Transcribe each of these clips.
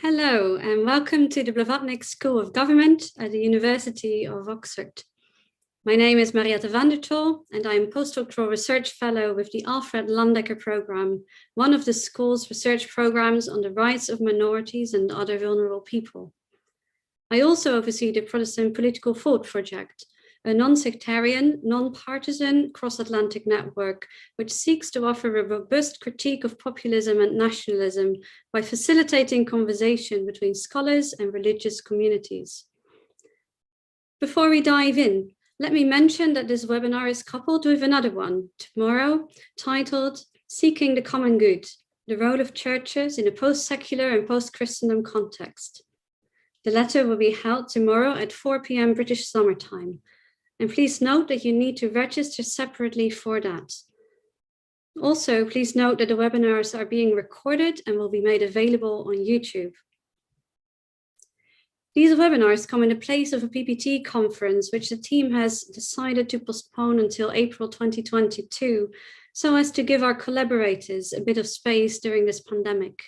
Hello, and welcome to the Blavatnik School of Government at the University of Oxford. My name is Mariette van der Tol, and I am postdoctoral research fellow with the Alfred Landecker program, one of the school's research programs on the rights of minorities and other vulnerable people. I also oversee the Protestant Political Thought Project, a non-sectarian, non-partisan cross-Atlantic network which seeks to offer a robust critique of populism and nationalism by facilitating conversation between scholars and religious communities. Before we dive in, let me mention that this webinar is coupled with another one tomorrow, titled Seeking the Common Good, the Role of Churches in a Post-Secular and Post-Christendom Context. The latter will be held tomorrow at 4 p.m. British Summer Time. And please note that you need to register separately for that. Also, please note that the webinars are being recorded and will be made available on YouTube. These webinars come in the place of a PPT conference, which the team has decided to postpone until April 2022, so as to give our collaborators a bit of space during this pandemic.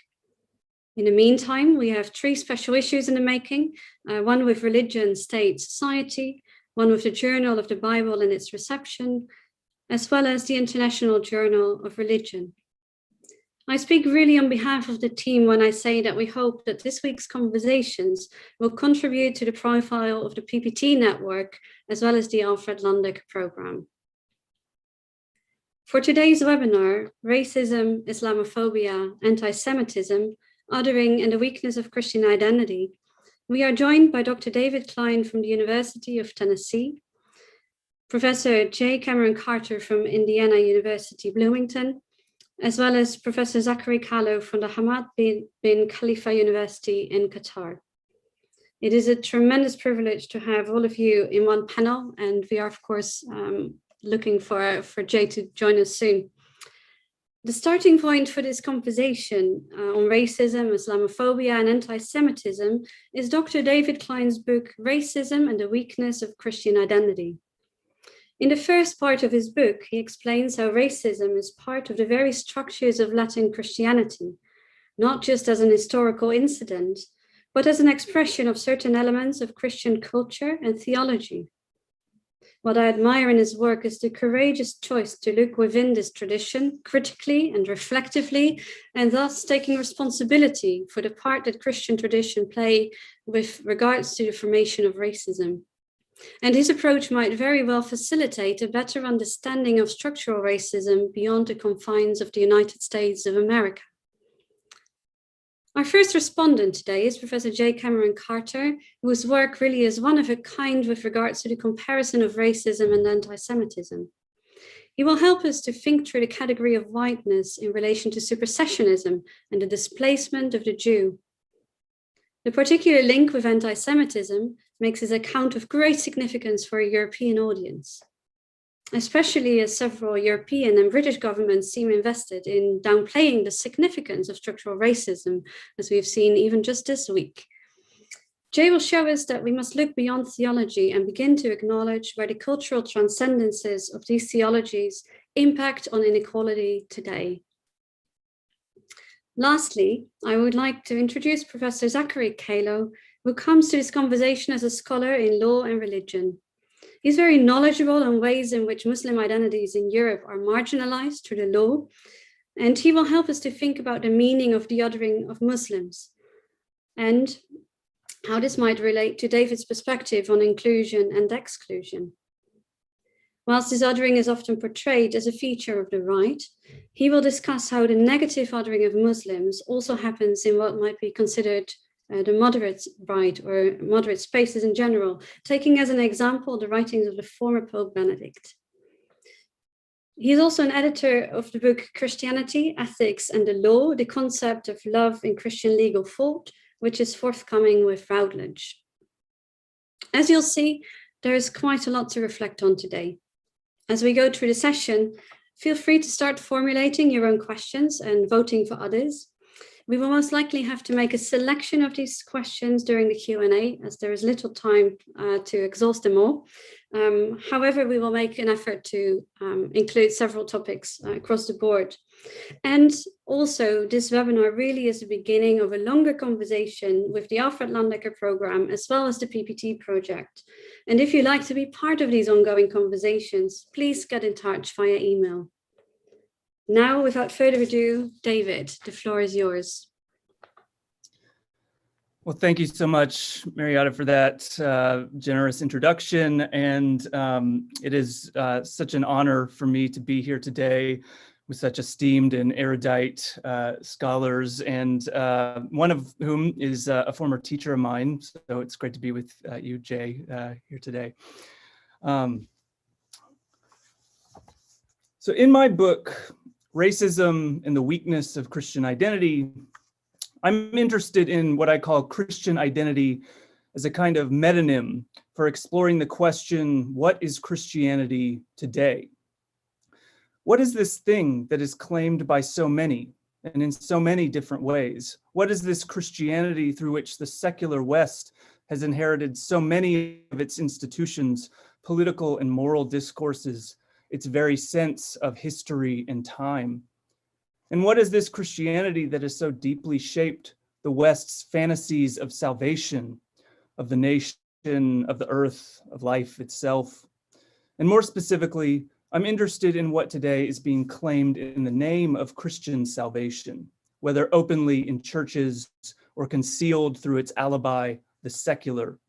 In the meantime, we have 3 special issues in the making, one with religion, state, society, one with the Journal of the Bible and its reception, as well as the International Journal of Religion. I speak really on behalf of the team when I say that we hope that this week's conversations will contribute to the profile of the PPT network, as well as the Alfred Landecker program. For today's webinar, Racism, Islamophobia, Antisemitism, Othering and the Weakness of Christian Identity, we are joined by Dr. David Kline from the University of Tennessee, Professor J. Cameron Carter from Indiana University, Bloomington, as well as Professor Zachary Kallo from the Hamad bin Khalifa University in Qatar. It is a tremendous privilege to have all of you in one panel, and we are, of course, looking for Jay to join us soon. The starting point for this conversation on racism, Islamophobia, and anti-Semitism is Dr. David Kline's book, Racism and the Weakness of Christian Identity. In the first part of his book, he explains how racism is part of the very structures of Latin Christianity, not just as an historical incident, but as an expression of certain elements of Christian culture and theology. What I admire in his work is the courageous choice to look within this tradition critically and reflectively, and thus taking responsibility for the part that Christian tradition play with regards to the formation of racism. And his approach might very well facilitate a better understanding of structural racism beyond the confines of the United States of America. Our first respondent today is Professor J. Cameron Carter, whose work really is one of a kind with regards to the comparison of racism and anti-Semitism. He will help us to think through the category of whiteness in relation to supersessionism and the displacement of the Jew. The particular link with anti-Semitism makes his account of great significance for a European audience, especially as several European and British governments seem invested in downplaying the significance of structural racism, as we've seen even just this week. Jay will show us that we must look beyond theology and begin to acknowledge where the cultural transcendences of these theologies impact on inequality today. Lastly, I would like to introduce Professor Zachary Kallo, who comes to this conversation as a scholar in law and religion. He's very knowledgeable on ways in which Muslim identities in Europe are marginalized through the law, and he will help us to think about the meaning of the othering of Muslims and how this might relate to David's perspective on inclusion and exclusion. Whilst this othering is often portrayed as a feature of the right, he will discuss how the negative othering of Muslims also happens in what might be considered the moderate right or moderate spaces in general, taking as an example the writings of the former Pope Benedict. He is also an editor of the book Christianity, Ethics and the Law, the Concept of Love in Christian Legal Thought, which is forthcoming with Routledge. As you'll see, there is quite a lot to reflect on today. As we go through the session, feel free to start formulating your own questions and voting for others. We will most likely have to make a selection of these questions during the Q&A, as there is little time to exhaust them all. However, we will make an effort to include several topics across the board. And also, this webinar really is the beginning of a longer conversation with the Alfred Landecker program, as well as the PPT project. And if you'd like to be part of these ongoing conversations, please get in touch via email. Now, without further ado, David, the floor is yours. Well, thank you so much, Marietta, for that generous introduction. And it is such an honor for me to be here today with such esteemed and erudite scholars, and one of whom is a former teacher of mine. So it's great to be with you, Jay, here today. So in my book, Racism and the Weakness of Christian Identity, I'm interested in what I call Christian identity as a kind of metonym for exploring the question, what is Christianity today? What is this thing that is claimed by so many and in so many different ways? What is this Christianity through which the secular West has inherited so many of its institutions, political and moral discourses, its very sense of history and time? And what is this Christianity that has so deeply shaped the West's fantasies of salvation, of the nation, of the earth, of life itself? And more specifically, I'm interested in what today is being claimed in the name of Christian salvation, whether openly in churches or concealed through its alibi, the secular,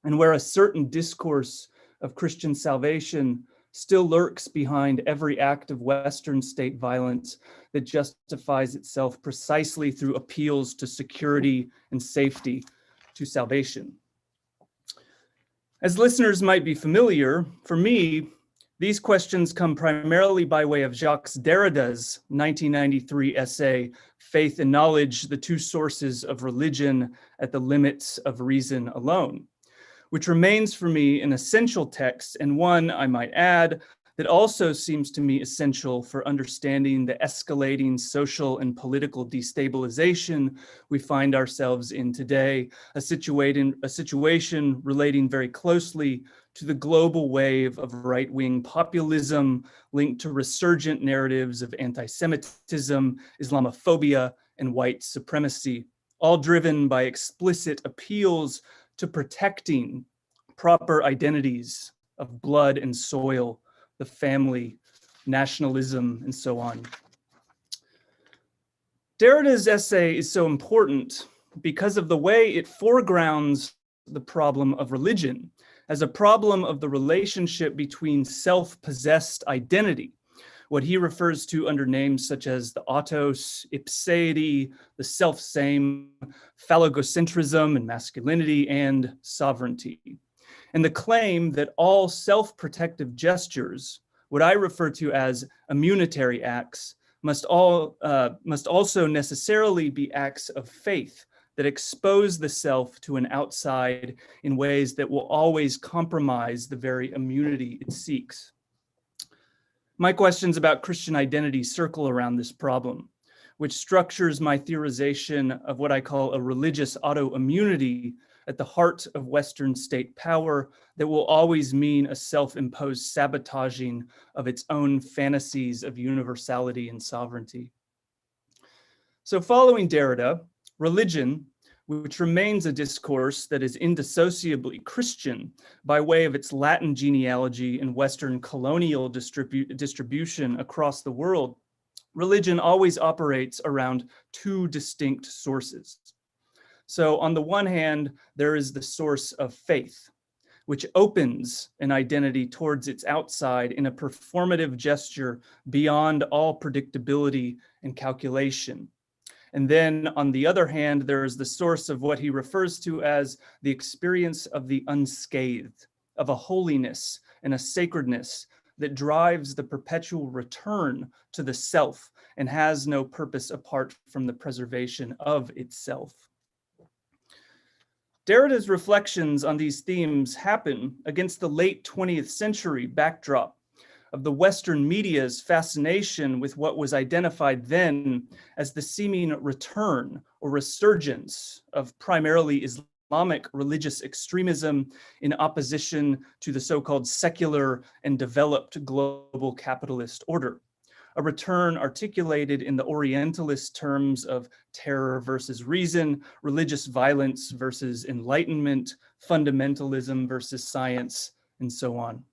and where a certain discourse of Christian salvation still lurks behind every act of Western state violence that justifies itself precisely through appeals to security and safety, to salvation. As listeners might be familiar, for me, these questions come primarily by way of Jacques Derrida's 1993 essay, Faith and Knowledge, the Two Sources of Religion at the Limits of Reason Alone, which remains for me an essential text, and one, I might add, that also seems to me essential for understanding the escalating social and political destabilization we find ourselves in today, a situation relating very closely to the global wave of right-wing populism linked to resurgent narratives of anti-Semitism, Islamophobia, and white supremacy, all driven by explicit appeals to protecting proper identities of blood and soil, the family, nationalism, and so on. Derrida's essay is so important because of the way it foregrounds the problem of religion as a problem of the relationship between self-possessed identity, what he refers to under names such as the autos, ipseity, the self-same, phallogocentrism and masculinity, and sovereignty. And the claim that all self-protective gestures, what I refer to as immunitary acts, must also necessarily be acts of faith that expose the self to an outside in ways that will always compromise the very immunity it seeks. My questions about Christian identity circle around this problem, which structures my theorization of what I call a religious autoimmunity at the heart of Western state power that will always mean a self-imposed sabotaging of its own fantasies of universality and sovereignty. So following Derrida, religion, which remains a discourse that is indissociably Christian by way of its Latin genealogy and Western colonial distribution across the world, religion always operates around two distinct sources. So on the one hand, there is the source of faith, which opens an identity towards its outside in a performative gesture beyond all predictability and calculation. And then on the other hand, there is the source of what he refers to as the experience of the unscathed, of a holiness and a sacredness that drives the perpetual return to the self and has no purpose apart from the preservation of itself. Derrida's reflections on these themes happen against the late 20th century backdrop, of the Western media's fascination with what was identified then as the seeming return or resurgence of primarily Islamic religious extremism in opposition to the so-called secular and developed global capitalist order. A return articulated in the Orientalist terms of terror versus reason, religious violence versus enlightenment, fundamentalism versus science, and so on.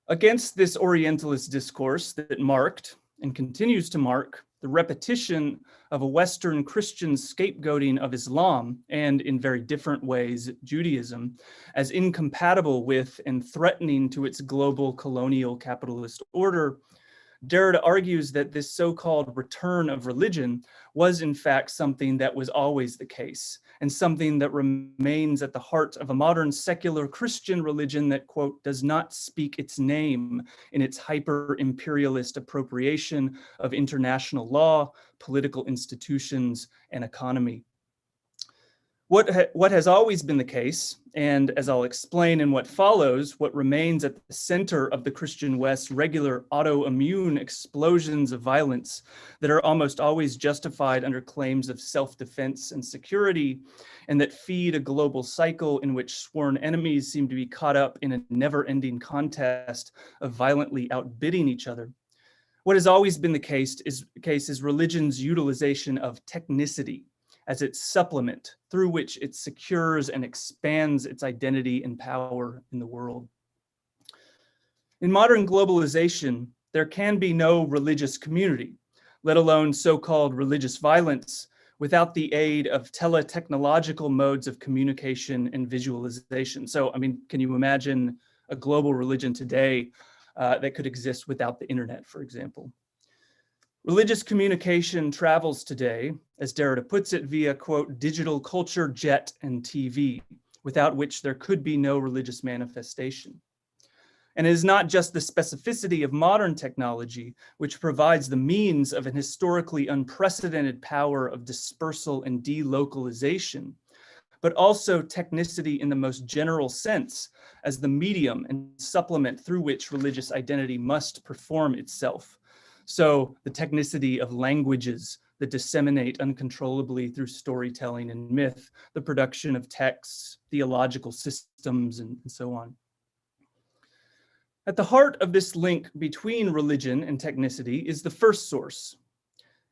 Against this Orientalist discourse that marked and continues to mark the repetition of a Western Christian scapegoating of Islam, and in very different ways, Judaism, as incompatible with and threatening to its global colonial capitalist order, Derrida argues that this so-called return of religion was in fact something that was always the case, and something that remains at the heart of a modern secular Christian religion that, quote, does not speak its name in its hyper-imperialist appropriation of international law, political institutions, and economy. What has always been the case, and as I'll explain in what follows, what remains at the center of the Christian West's regular autoimmune explosions of violence that are almost always justified under claims of self-defense and security, and that feed a global cycle in which sworn enemies seem to be caught up in a never-ending contest of violently outbidding each other. What has always been the case is religion's utilization of technicity as its supplement through which it secures and expands its identity and power in the world. In modern globalization, there can be no religious community, let alone so-called religious violence, without the aid of teletechnological modes of communication and visualization. So, I mean, can you imagine a global religion today that could exist without the internet, for example? Religious communication travels today, as Derrida puts it, via, quote, digital culture, jet, and TV, without which there could be no religious manifestation. And it is not just the specificity of modern technology which provides the means of an historically unprecedented power of dispersal and delocalization, but also technicity in the most general sense as the medium and supplement through which religious identity must perform itself. So the technicity of languages that disseminate uncontrollably through storytelling and myth, the production of texts, theological systems, and so on. At the heart of this link between religion and technicity is the first source,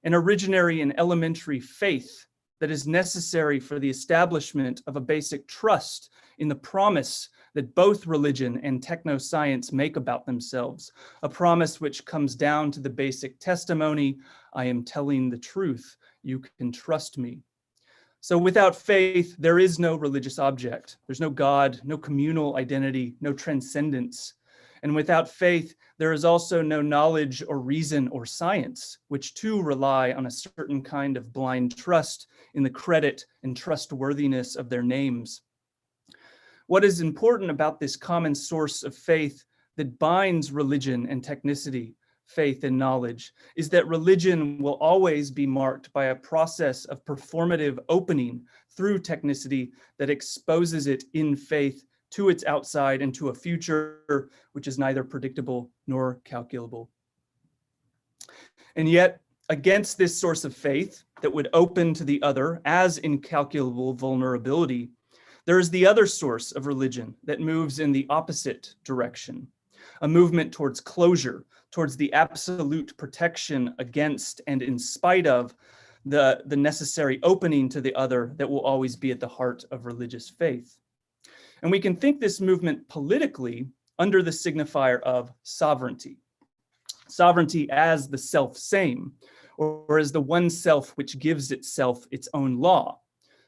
an originary and elementary faith that is necessary for the establishment of a basic trust in the promise that both religion and technoscience make about themselves, a promise which comes down to the basic testimony, I am telling the truth, you can trust me. So without faith, there is no religious object. There's no God, no communal identity, no transcendence. And without faith, there is also no knowledge or reason or science, which too rely on a certain kind of blind trust in the credit and trustworthiness of their names. What is important about this common source of faith that binds religion and technicity, faith and knowledge, is that religion will always be marked by a process of performative opening through technicity that exposes it in faith to its outside and to a future which is neither predictable nor calculable. And yet, against this source of faith that would open to the other as incalculable vulnerability, there is the other source of religion that moves in the opposite direction, a movement towards closure, towards the absolute protection against and in spite of the necessary opening to the other that will always be at the heart of religious faith. And we can think this movement politically under the signifier of sovereignty. Sovereignty as the self-same, or as the one self which gives itself its own law.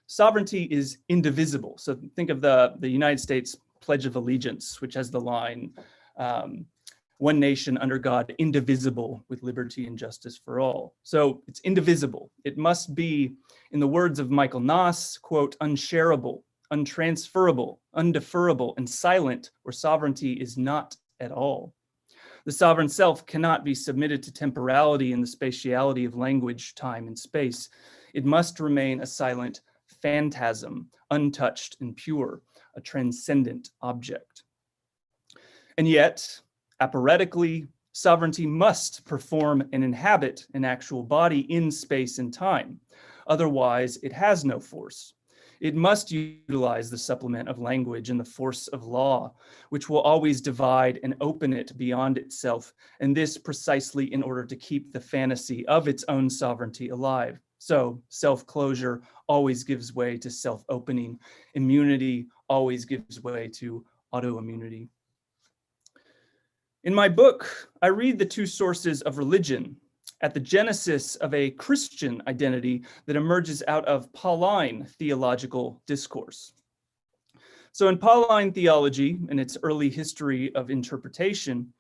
Sovereignty is indivisible. So think of the United States Pledge of Allegiance, which has the line, one nation under God, indivisible, with liberty and justice for all. So it's indivisible. It must be, in the words of Michael Noss, quote, unshareable, untransferable, undeferrable, and silent, where sovereignty is not at all. The sovereign self cannot be submitted to temporality and the spatiality of language, time, and space. It must remain a silent phantasm, untouched and pure, a transcendent object. And yet, Apparatically, sovereignty must perform and inhabit an actual body in space and time. Otherwise, it has no force. It must utilize the supplement of language and the force of law, which will always divide and open it beyond itself, and this precisely in order to keep the fantasy of its own sovereignty alive. So self-closure always gives way to self-opening. Immunity always gives way to autoimmunity. In my book, I read the two sources of religion at the genesis of a Christian identity that emerges out of Pauline theological discourse. So in Pauline theology and its early history of interpretation,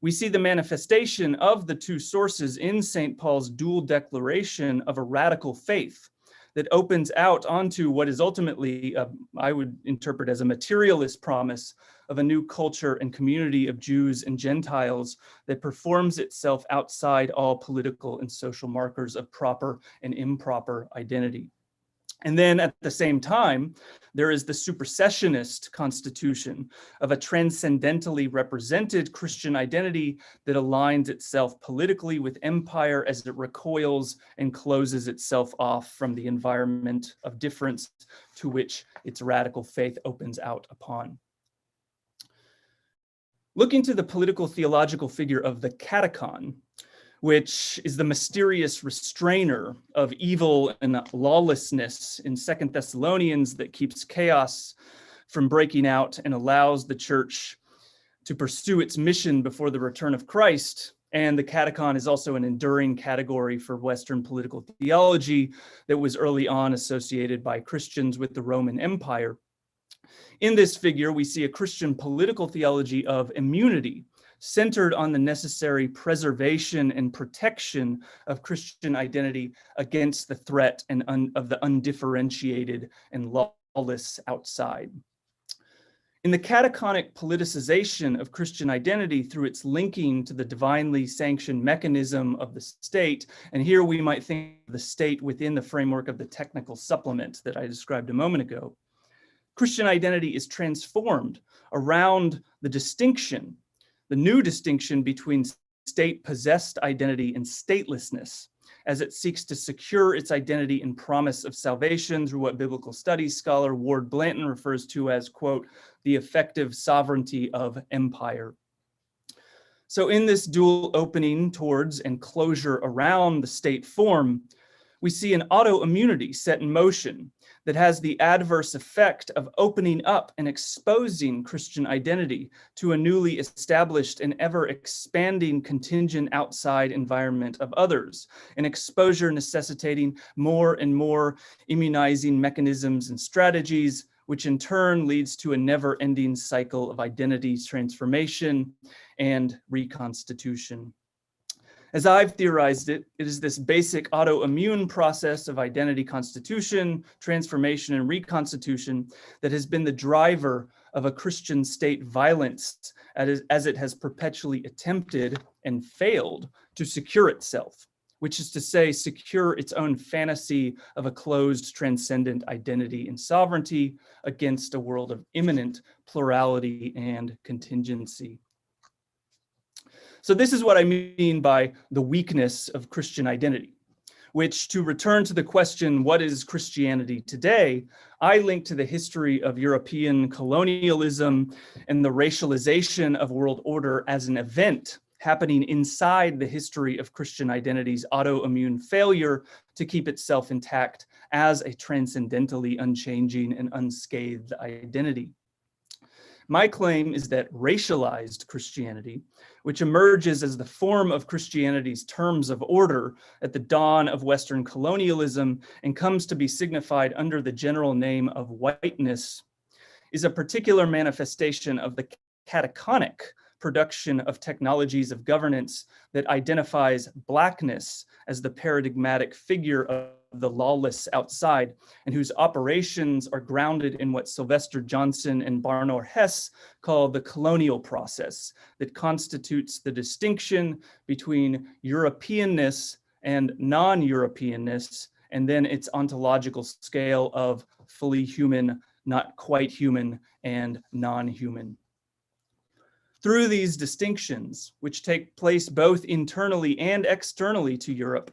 we see the manifestation of the two sources in St. Paul's dual declaration of a radical faith that opens out onto what is ultimately, I would interpret as a materialist promise of a new culture and community of Jews and Gentiles that performs itself outside all political and social markers of proper and improper identity. And then at the same time, there is the supersessionist constitution of a transcendentally represented Christian identity that aligns itself politically with empire as it recoils and closes itself off from the environment of difference to which its radical faith opens out upon. Looking to the political theological figure of the catechon, which is the mysterious restrainer of evil and lawlessness in 2 Thessalonians that keeps chaos from breaking out and allows the church to pursue its mission before the return of Christ. And the catechon is also an enduring category for Western political theology that was early on associated by Christians with the Roman Empire. In this figure, we see a Christian political theology of immunity, centered on the necessary preservation and protection of Christian identity against the threat of the undifferentiated and lawless outside. In the catechonic politicization of Christian identity through its linking to the divinely sanctioned mechanism of the state, and here we might think of the state within the framework of the technical supplement that I described a moment ago, Christian identity is transformed around the distinction, the new distinction between state-possessed identity and statelessness, as it seeks to secure its identity and promise of salvation through what biblical studies scholar Ward Blanton refers to as, quote, the effective sovereignty of empire. So in this dual opening towards and closure around the state form, we see an autoimmunity set in motion that has the adverse effect of opening up and exposing Christian identity to a newly established and ever expanding contingent outside environment of others, an exposure necessitating more and more immunizing mechanisms and strategies, which in turn leads to a never-ending cycle of identity transformation and reconstitution. As I've theorized it, it is this basic autoimmune process of identity constitution, transformation, and reconstitution that has been the driver of a Christian state violence as it has perpetually attempted and failed to secure itself, which is to say, secure its own fantasy of a closed, transcendent identity and sovereignty against a world of imminent plurality and contingency. So this is what I mean by the weakness of Christian identity, which, to return to the question, what is Christianity today, I link to the history of European colonialism and the racialization of world order as an event happening inside the history of Christian identity's autoimmune failure to keep itself intact as a transcendentally unchanging and unscathed identity. My claim is that racialized Christianity, which emerges as the form of Christianity's terms of order at the dawn of Western colonialism and comes to be signified under the general name of whiteness, is a particular manifestation of the catechonic production of technologies of governance that identifies Blackness as the paradigmatic figure of the lawless outside, and whose operations are grounded in what Sylvester Johnson and Barnor Hess call the colonial process that constitutes the distinction between Europeanness and non-Europeanness, and then its ontological scale of fully human, not quite human, and non-human. Through these distinctions, which take place both internally and externally to Europe,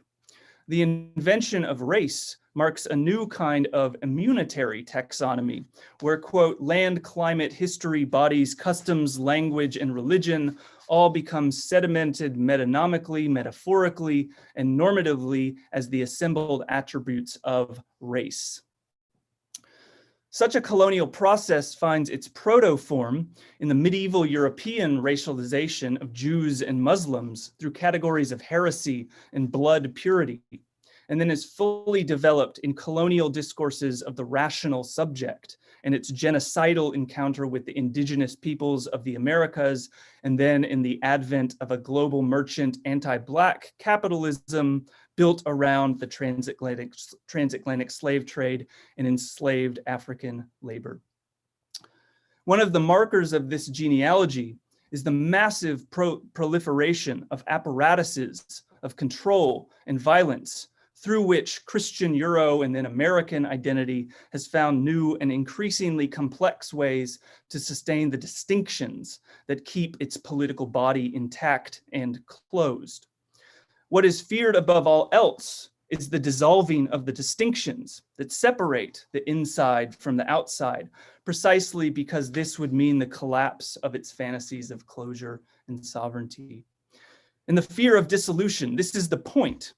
the invention of race marks a new kind of immunitary taxonomy, where, quote, land, climate, history, bodies, customs, language, and religion all become sedimented metanomically, metaphorically, and normatively as the assembled attributes of race. Such a colonial process finds its protoform in the medieval European racialization of Jews and Muslims through categories of heresy and blood purity, and then is fully developed in colonial discourses of the rational subject and its genocidal encounter with the indigenous peoples of the Americas, and then in the advent of a global merchant anti-Black capitalism built around the transatlantic slave trade and enslaved African labor. One of the markers of this genealogy is the massive proliferation of apparatuses of control and violence through which Christian Euro and then American identity has found new and increasingly complex ways to sustain the distinctions that keep its political body intact and closed. What is feared above all else is the dissolving of the distinctions that separate the inside from the outside, precisely because this would mean the collapse of its fantasies of closure and sovereignty. And the fear of dissolution, this is the point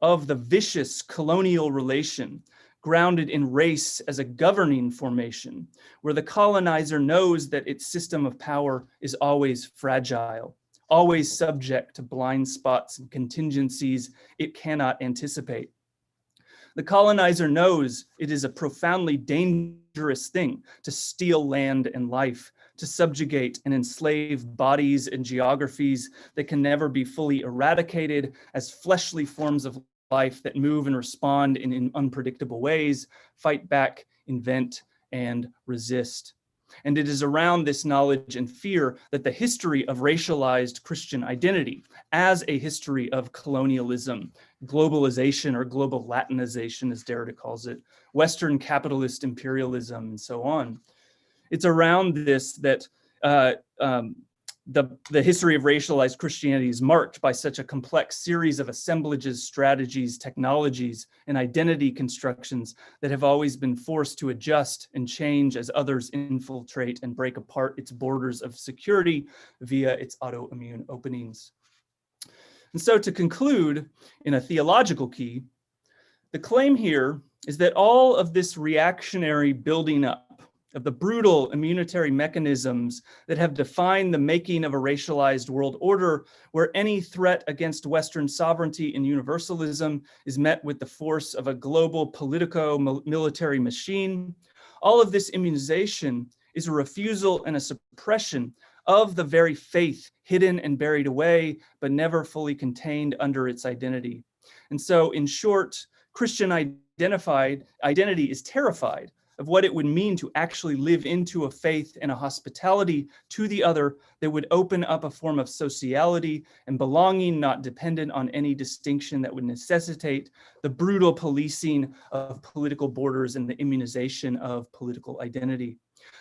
of the vicious colonial relation grounded in race as a governing formation, where the colonizer knows that its system of power is always fragile, always subject to blind spots and contingencies it cannot anticipate. The colonizer knows it is a profoundly dangerous thing to steal land and life, to subjugate and enslave bodies and geographies that can never be fully eradicated as fleshly forms of life that move and respond in unpredictable ways, fight back, invent, and resist. And it is around this knowledge and fear that the history of racialized Christian identity as a history of colonialism, globalization or global Latinization, as Derrida calls it, Western capitalist imperialism, and so on. It's around this that the history of racialized Christianity is marked by such a complex series of assemblages, strategies, technologies, and identity constructions that have always been forced to adjust and change as others infiltrate and break apart its borders of security via its autoimmune openings. And so to conclude, in a theological key, the claim here is that all of this reactionary building up of the brutal immunitary mechanisms that have defined the making of a racialized world order, where any threat against Western sovereignty and universalism is met with the force of a global politico-military machine. All of this immunization is a refusal and a suppression of the very faith hidden and buried away, but never fully contained under its identity. And so, in short, Christian identity is terrified of what it would mean to actually live into a faith and a hospitality to the other that would open up a form of sociality and belonging not dependent on any distinction that would necessitate the brutal policing of political borders and the immunization of political identity.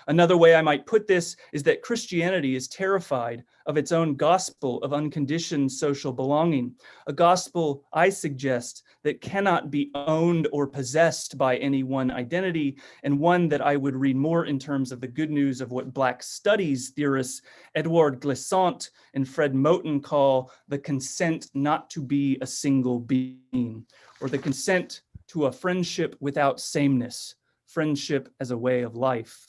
Another way I might put this is that Christianity is terrified of its own gospel of unconditioned social belonging, a gospel, I suggest, that cannot be owned or possessed by any one identity, and one that I would read more in terms of the good news of what Black studies theorists Edouard Glissant and Fred Moten call the consent not to be a single being, or the consent to a friendship without sameness, friendship as a way of life.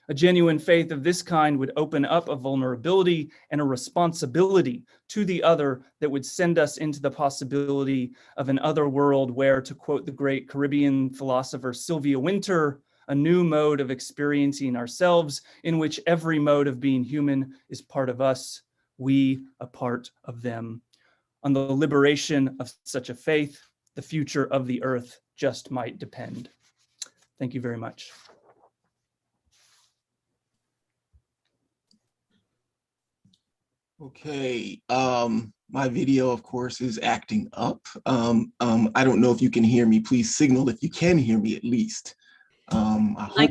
A genuine faith of this kind would open up a vulnerability and a responsibility to the other that would send us into the possibility of an other world where, to quote the great Caribbean philosopher Sylvia Wynter, a new mode of experiencing ourselves in which every mode of being human is part of us, we a part of them. On the liberation of such a faith, the future of the earth just might depend. Thank you very much. Okay, my video, of course, is acting up. I don't know if you can hear me. Please signal if you can hear me at least. I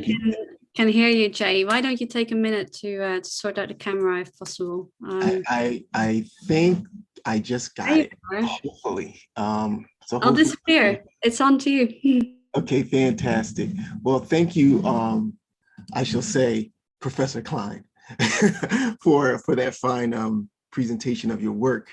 can hear you, Jay. Why don't you take a minute to sort out the camera if possible? I think I just got it, hopefully. So I'll disappear. It's on to you. Okay, fantastic. Well, thank you, I shall say, Professor Kline, for that fine presentation of your work.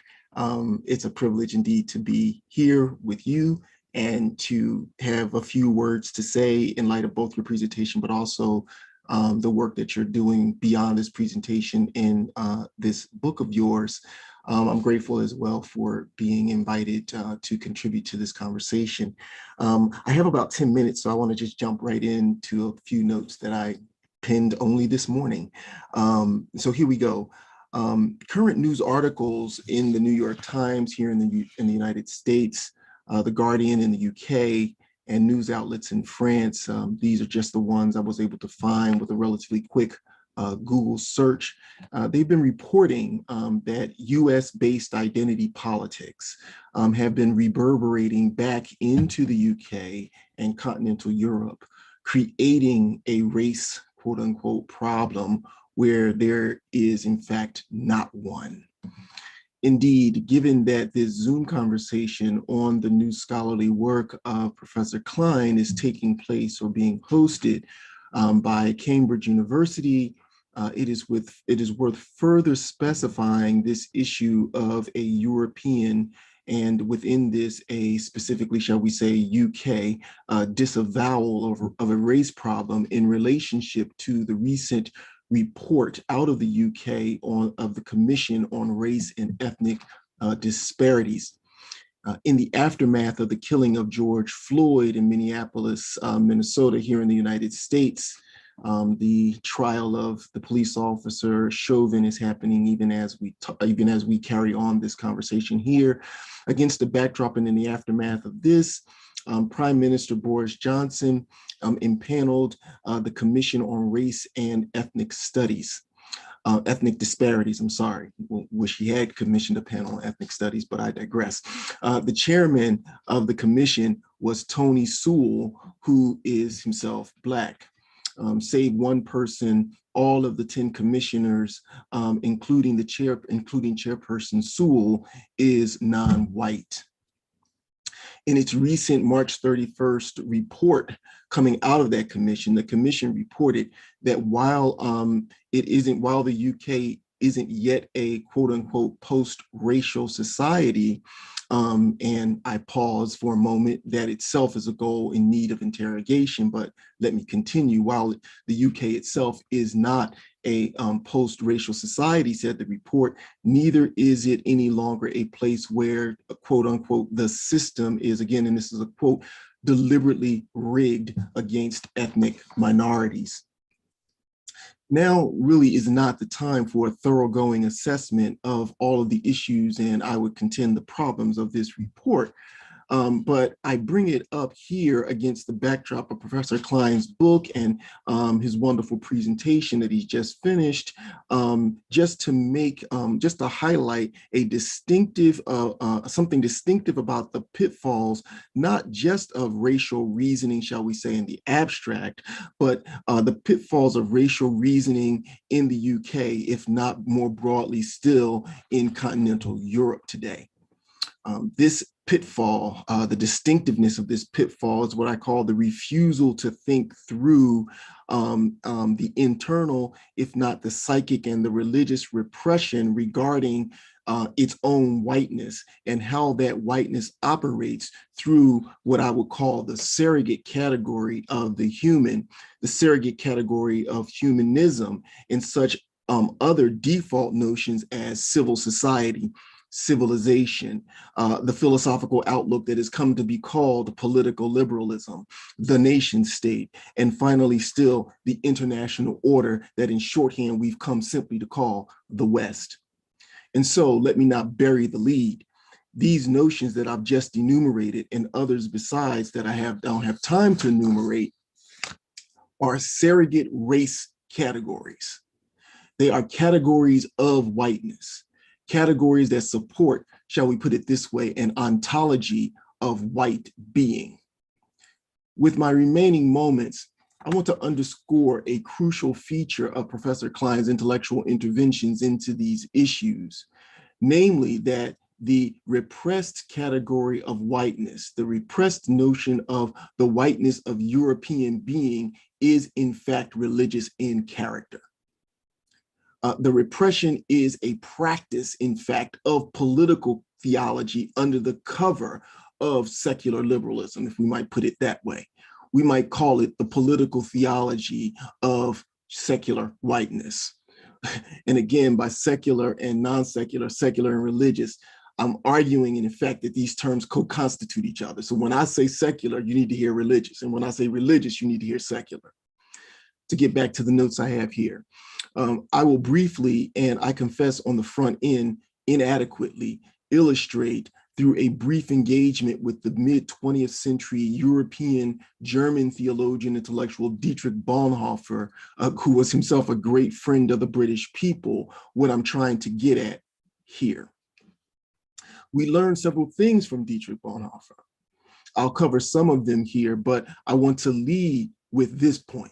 It's a privilege indeed to be here with you and to have a few words to say in light of both your presentation, but also the work that you're doing beyond this presentation in this book of yours. I'm grateful as well for being invited to contribute to this conversation. I have about 10 minutes, so I want to just jump right into a few notes that I penned only this morning. So here we go. Current news articles in the New York Times here in the United States, The Guardian in the UK, and news outlets in France. These are just the ones I was able to find with a relatively quick Google search. They've been reporting that US-based identity politics have been reverberating back into the UK and continental Europe, creating a race, quote unquote, problem where there is in fact not one. Indeed, given that this Zoom conversation on the new scholarly work of Professor Kline is taking place or being hosted by Cambridge University, it is worth further specifying this issue of a European, and within this a specifically, shall we say, UK disavowal of a race problem in relationship to the recent report out of the UK of the Commission on Race and Ethnic Disparities. In the aftermath of the killing of George Floyd in Minneapolis, Minnesota, here in the United States, the trial of the police officer Chauvin is happening even as we carry on this conversation here. Against the backdrop and in the aftermath of this, Prime Minister Boris Johnson impaneled the Commission on Race and Ethnic Disparities. I'm sorry, wish he had commissioned a panel on ethnic studies, but I digress. The chairman of the commission was Tony Sewell, who is himself Black. Save one person, all of the 10 commissioners, including Chairperson Sewell, is non-white. In its recent March 31st report coming out of that commission, the commission reported that while the UK isn't yet a quote unquote post-racial society, and I pause for a moment, that itself is a goal in need of interrogation, but let me continue. While the UK itself is not a post-racial society, said the report, neither is it any longer a place where, quote unquote, the system is, again, and this is a quote, deliberately rigged against ethnic minorities. Now really is not the time for a thoroughgoing assessment of all of the issues, and I would contend the problems of this report. But I bring it up here against the backdrop of Professor Kline's book and his wonderful presentation that he's just finished, just to highlight a distinctive, something distinctive about the pitfalls, not just of racial reasoning, shall we say, in the abstract, but the pitfalls of racial reasoning in the UK, if not more broadly still in continental Europe today. This pitfall, the distinctiveness of this pitfall is what I call the refusal to think through the internal, if not the psychic and the religious repression regarding its own whiteness and how that whiteness operates through what I would call the surrogate category of the human, the surrogate category of humanism, and such other default notions as civil society, civilization, the philosophical outlook that has come to be called political liberalism, the nation state, and finally still the international order that in shorthand we've come simply to call the West. And so let me not bury the lead. These notions that I've just enumerated and others besides that I don't have time to enumerate are surrogate race categories. They are categories of whiteness, categories that support, shall we put it this way, an ontology of white being. With my remaining moments, I want to underscore a crucial feature of Professor Kline's intellectual interventions into these issues, namely that the repressed category of whiteness, the repressed notion of the whiteness of European being is in fact religious in character. The repression is a practice, in fact, of political theology under the cover of secular liberalism, if we might put it that way. We might call it the political theology of secular whiteness. And again, by secular and non-secular, secular and religious, I'm arguing in effect that these terms co-constitute each other. So when I say secular, you need to hear religious. And when I say religious, you need to hear secular. To get back to the notes I have here, I will briefly, and I confess on the front end, inadequately illustrate through a brief engagement with the mid-20th century European German theologian intellectual Dietrich Bonhoeffer, who was himself a great friend of the British people, what I'm trying to get at here. We learned several things from Dietrich Bonhoeffer. I'll cover some of them here, but I want to lead with this point.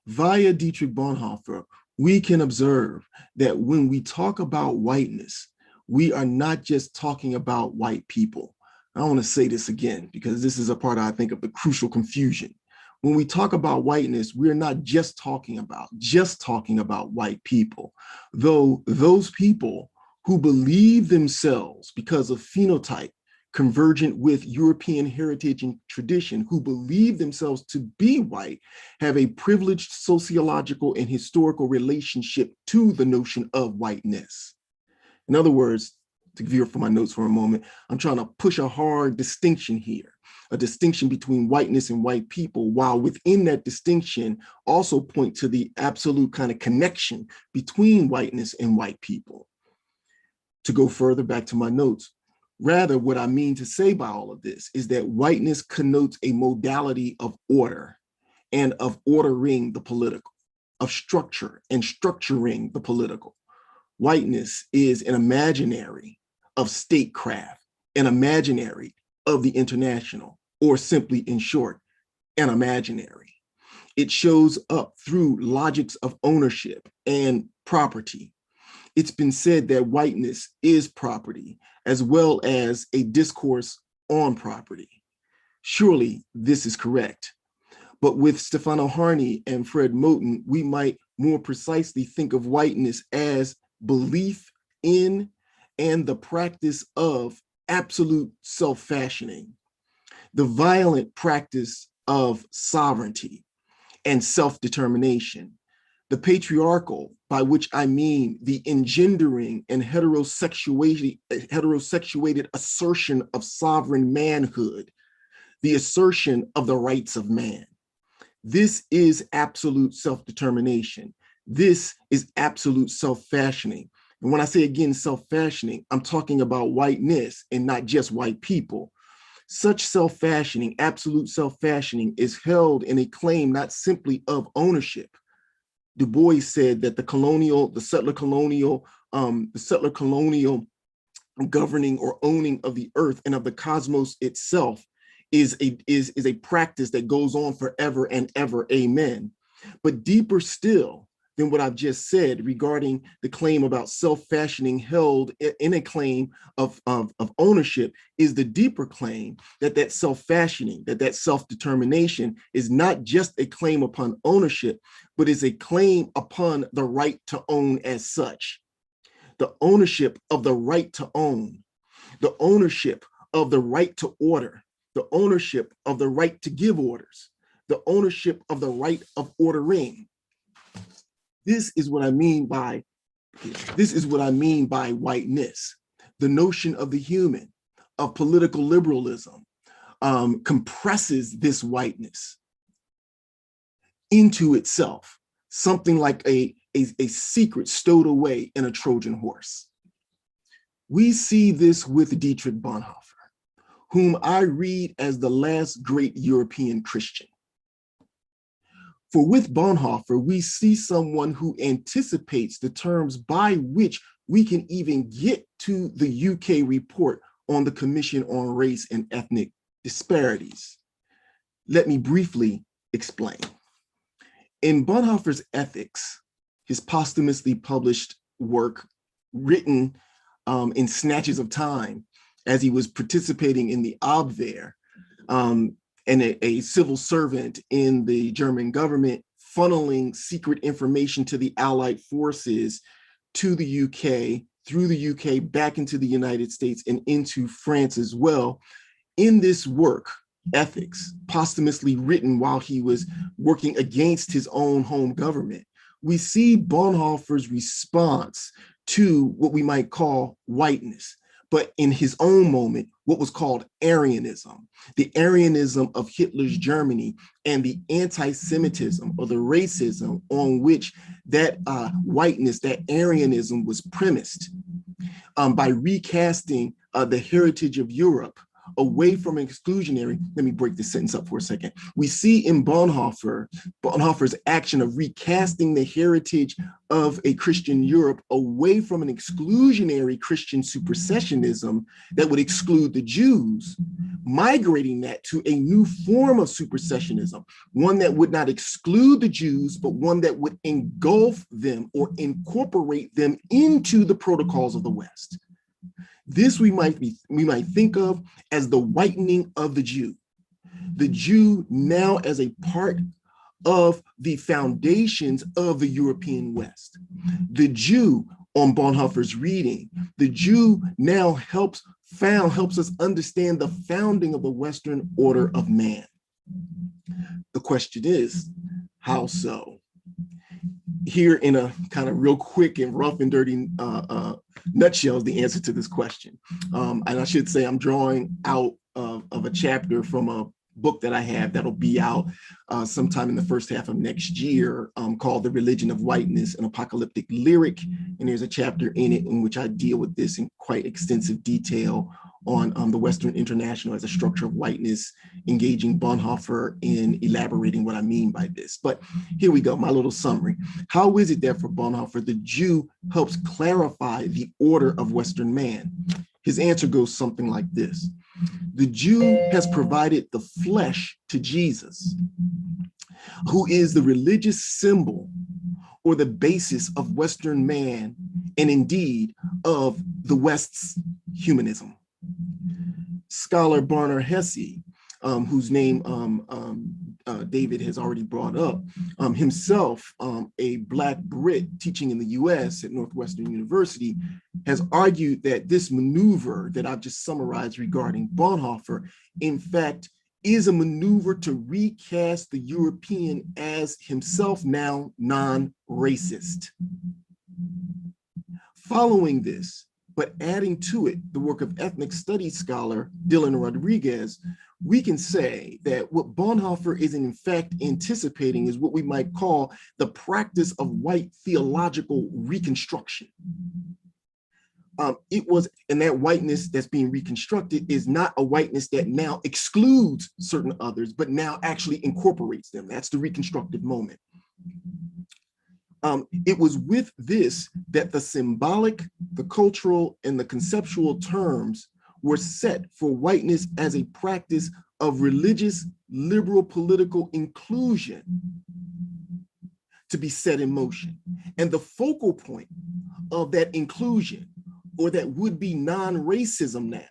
Via Dietrich Bonhoeffer, we can observe that when we talk about whiteness, we are not just talking about white people. I want to say this again, because this is a part, I think, of the crucial confusion. When we talk about whiteness, we're not just talking about white people, though those people who believe themselves because of phenotype convergent with European heritage and tradition, who believe themselves to be white, have a privileged sociological and historical relationship to the notion of whiteness. In other words, to veer from my notes for a moment, I'm trying to push a hard distinction here, a distinction between whiteness and white people, while within that distinction also point to the absolute kind of connection between whiteness and white people. To go further back to my notes, rather, what I mean to say by all of this is that whiteness connotes a modality of order and of ordering the political, of structure and structuring the political. Whiteness is an imaginary of statecraft, an imaginary of the international, or simply in short, an imaginary. It shows up through logics of ownership and property. It's been said that whiteness is property, as well as a discourse on property. Surely this is correct. But with Stefano Harney and Fred Moten, we might more precisely think of whiteness as belief in and the practice of absolute self-fashioning, the violent practice of sovereignty and self-determination, the patriarchal, by which I mean the engendering and heterosexuated assertion of sovereign manhood, the assertion of the rights of man. This is absolute self-determination. This is absolute self-fashioning. And when I say again self-fashioning, I'm talking about whiteness and not just white people. Such self-fashioning, absolute self-fashioning, is held in a claim not simply of ownership. Du Bois said that the settler colonial governing or owning of the earth and of the cosmos itself is a practice that goes on forever and ever, amen. But deeper still than what I've just said regarding the claim about self-fashioning held in a claim of ownership is the deeper claim that self-fashioning, that self-determination is not just a claim upon ownership, but is a claim upon the right to own as such. The ownership of the right to own, the ownership of the right to order, the ownership of the right to give orders, the ownership of the right of ordering. This is what I mean by whiteness. The notion of the human, of political liberalism, compresses this whiteness into itself, something like a secret stowed away in a Trojan horse. We see this with Dietrich Bonhoeffer, whom I read as the last great European Christian. For with Bonhoeffer, we see someone who anticipates the terms by which we can even get to the UK report on the Commission on Race and Ethnic Disparities. Let me briefly explain. In Bonhoeffer's Ethics, his posthumously published work written in snatches of time as he was participating in the Abwehr, and a civil servant in the German government, funneling secret information to the Allied forces to the UK, through the UK, back into the United States and into France as well. In this work, Ethics, posthumously written while he was working against his own home government, we see Bonhoeffer's response to what we might call whiteness, but in his own moment, what was called Aryanism, the Aryanism of Hitler's Germany, and the anti-Semitism or the racism on which that whiteness, that Aryanism was premised, by recasting the heritage of Europe away from exclusionary. Let me break this sentence up for a second. We see in Bonhoeffer's action of recasting the heritage of a Christian Europe away from an exclusionary Christian supersessionism that would exclude the Jews, migrating that to a new form of supersessionism, one that would not exclude the Jews, but one that would engulf them or incorporate them into the protocols of the West. This we might think of as the whitening of the Jew. The Jew now as a part of the foundations of the European West. The Jew, on Bonhoeffer's reading, the Jew now helps us understand the founding of the Western order of man. The question is, how so? Here in a kind of real quick and rough and dirty nutshell is the answer to this question. And I should say I'm drawing out of a chapter from a book that I have that'll be out sometime in the first half of next year, called The Religion of Whiteness, an Apocalyptic Lyric. And there's a chapter in it in which I deal with this in quite extensive detail on the Western International as a structure of whiteness, engaging Bonhoeffer in elaborating what I mean by this. But here we go, my little summary. How is it that for Bonhoeffer, the Jew helps clarify the order of Western man? His answer goes something like this. The Jew has provided the flesh to Jesus, who is the religious symbol or the basis of Western man, and indeed of the West's humanism. Scholar Barner Hesse, whose name David has already brought up, himself a Black Brit teaching in the US at Northwestern University, has argued that this maneuver that I've just summarized regarding Bonhoeffer, in fact, is a maneuver to recast the European as himself now non-racist. Following this, but adding to it the work of ethnic studies scholar Dylan Rodriguez, we can say that what Bonhoeffer is in fact anticipating is what we might call the practice of white theological reconstruction. And that whiteness that's being reconstructed is not a whiteness that now excludes certain others, but now actually incorporates them. That's the reconstructive moment. It was with this that the symbolic, the cultural, and the conceptual terms were set for whiteness as a practice of religious, liberal political inclusion to be set in motion. And the focal point of that inclusion, or that would be non-racism now,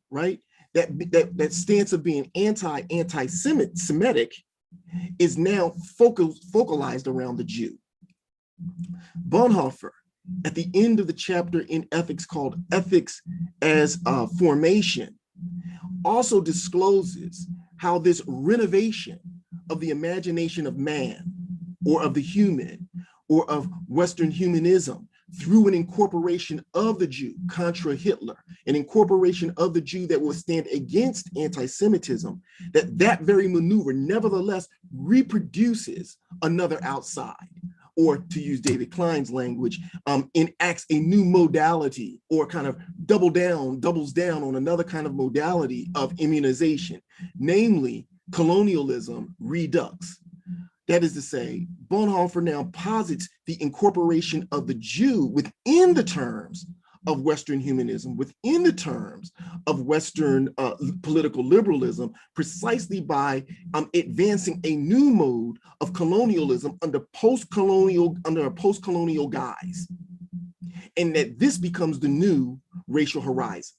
right? That stance of being anti-Semitic is now focalized around the Jew. Bonhoeffer, at the end of the chapter in Ethics called Ethics as Formation, also discloses how this renovation of the imagination of man, or of the human, or of Western humanism, through an incorporation of the Jew contra Hitler, an incorporation of the Jew that will stand against anti-Semitism, that very maneuver nevertheless reproduces another outside, or to use David Kline's language, enacts a new modality, or kind of doubles down on another kind of modality of immunization, namely colonialism redux. That is to say, Bonhoeffer now posits the incorporation of the Jew within the terms of Western humanism, within the terms of Western political liberalism, precisely by advancing a new mode of colonialism under a post-colonial guise. And that this becomes the new racial horizon,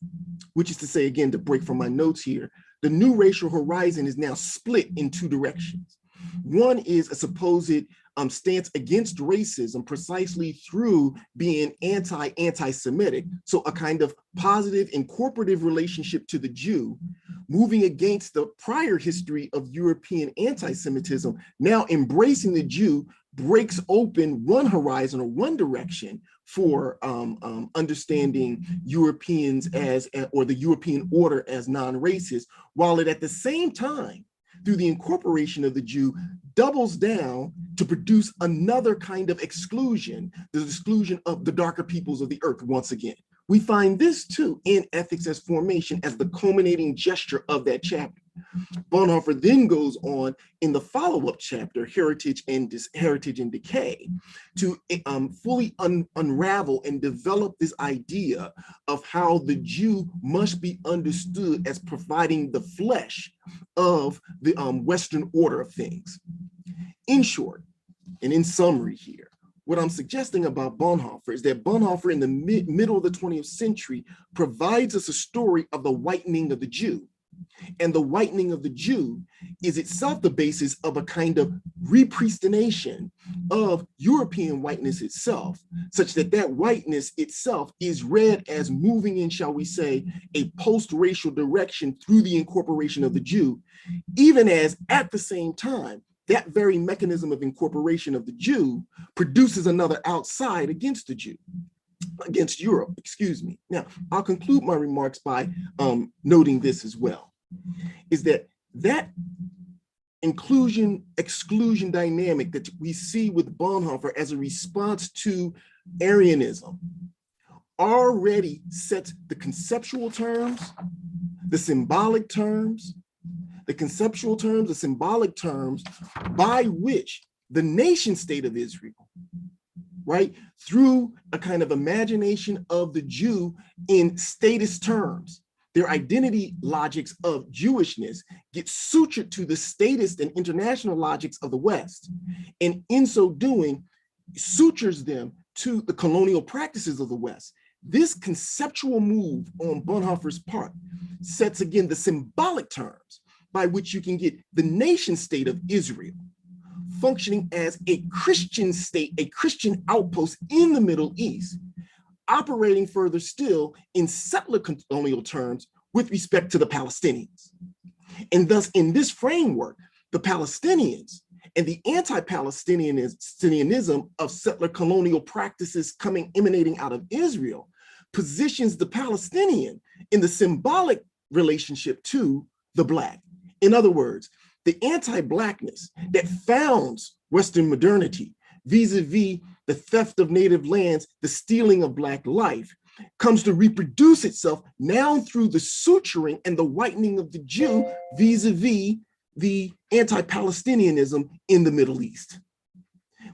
which is to say, again, to break from my notes here, the new racial horizon is now split in two directions. One is a supposed stance against racism precisely through being anti-Semitic, so a kind of positive incorporative relationship to the Jew, moving against the prior history of European anti-Semitism, now embracing the Jew, breaks open one horizon or one direction for understanding Europeans as, or the European order as non-racist, while it at the same time, through the incorporation of the Jew, doubles down to produce another kind of exclusion, the exclusion of the darker peoples of the earth once again. We find this too in Ethics as Formation as the culminating gesture of that chapter. Bonhoeffer then goes on in the follow-up chapter, Heritage and Decay, to fully unravel and develop this idea of how the Jew must be understood as providing the flesh of the Western order of things. In short, and in summary here, what I'm suggesting about Bonhoeffer is that Bonhoeffer in the middle of the 20th century provides us a story of the whitening of the Jew. And the whitening of the Jew is itself the basis of a kind of repristination of European whiteness itself, such that that whiteness itself is read as moving in, shall we say, a post-racial direction through the incorporation of the Jew, even as at the same time, that very mechanism of incorporation of the Jew produces another outside against the Jew, against Europe, excuse me. Now, I'll conclude my remarks by noting this as well, is that inclusion-exclusion dynamic that we see with Bonhoeffer as a response to Aryanism already sets the conceptual terms, the symbolic terms, the symbolic terms by which the nation state of Israel, right, through a kind of imagination of the Jew in statist terms, their identity logics of Jewishness get sutured to the statist and international logics of the West, and in so doing, sutures them to the colonial practices of the West. This conceptual move on Bonhoeffer's part sets again the symbolic terms by which you can get the nation state of Israel functioning as a Christian state, a Christian outpost in the Middle East, operating further still in settler colonial terms with respect to the Palestinians. And thus, in this framework, the Palestinians and the anti-Palestinianism of settler colonial practices emanating out of Israel positions the Palestinian in the symbolic relationship to the Black. In other words, the anti-Blackness that founds Western modernity vis-a-vis the theft of native lands, the stealing of Black life, comes to reproduce itself now through the suturing and the whitening of the Jew vis-a-vis the anti-Palestinianism in the Middle East.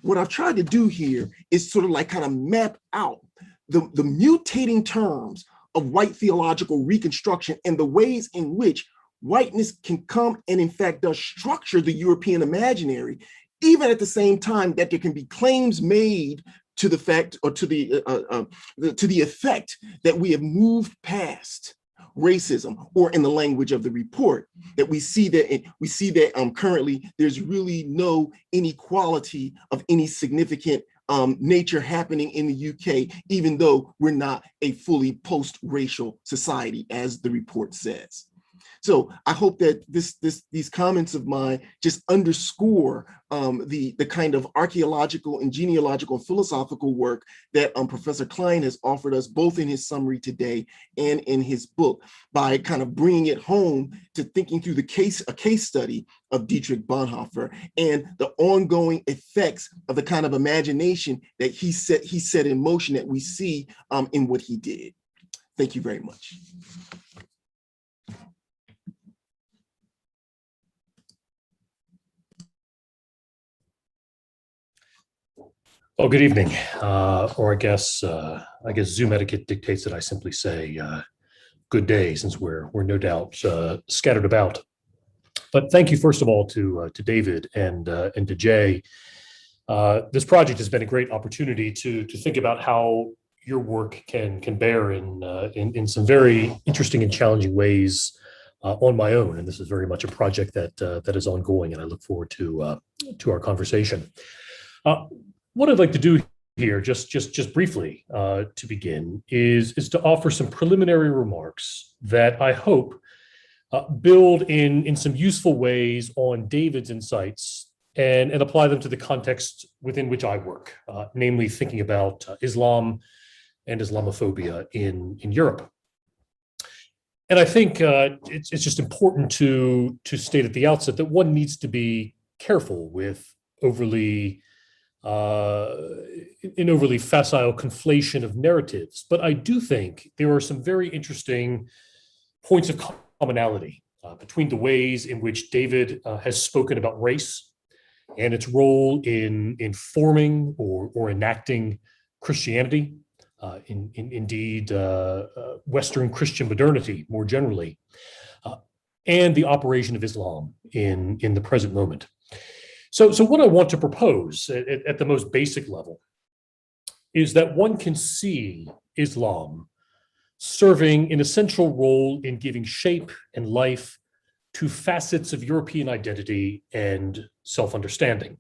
What I've tried to do here is sort of like kind of map out the mutating terms of white theological reconstruction and the ways in which whiteness can come and in fact does structure the European imaginary, even at the same time that there can be claims made to the fact or to the effect that we have moved past racism, or in the language of the report, that we see that currently there's really no inequality of any significant nature happening in the UK, even though we're not a fully post-racial society, as the report says. So I hope that these comments of mine just underscore the kind of archaeological and genealogical and philosophical work that Professor Kline has offered us both in his summary today and in his book, by kind of bringing it home to thinking through a case study of Dietrich Bonhoeffer and the ongoing effects of the kind of imagination that he set in motion that we see in what he did. Thank you very much. Well, good evening, or I guess Zoom etiquette dictates that I simply say good day, since we're no doubt scattered about. But thank you, first of all, to David and to Jay. This project has been a great opportunity to think about how your work can bear in some very interesting and challenging ways on my own. And this is very much a project that is ongoing, and I look forward to our conversation. What I'd like to do here, just briefly to begin, is to offer some preliminary remarks that I hope build in some useful ways on David's insights and apply them to the context within which I work, namely thinking about Islam and Islamophobia in Europe. And I think it's just important to state at the outset that one needs to be careful with overly facile conflation of narratives. But I do think there are some very interesting points of commonality between the ways in which David has spoken about race and its role in forming or enacting Christianity, indeed Western Christian modernity more generally, and the operation of Islam in the present moment. So what I want to propose at the most basic level is that one can see Islam serving an essential role in giving shape and life to facets of European identity and self-understanding.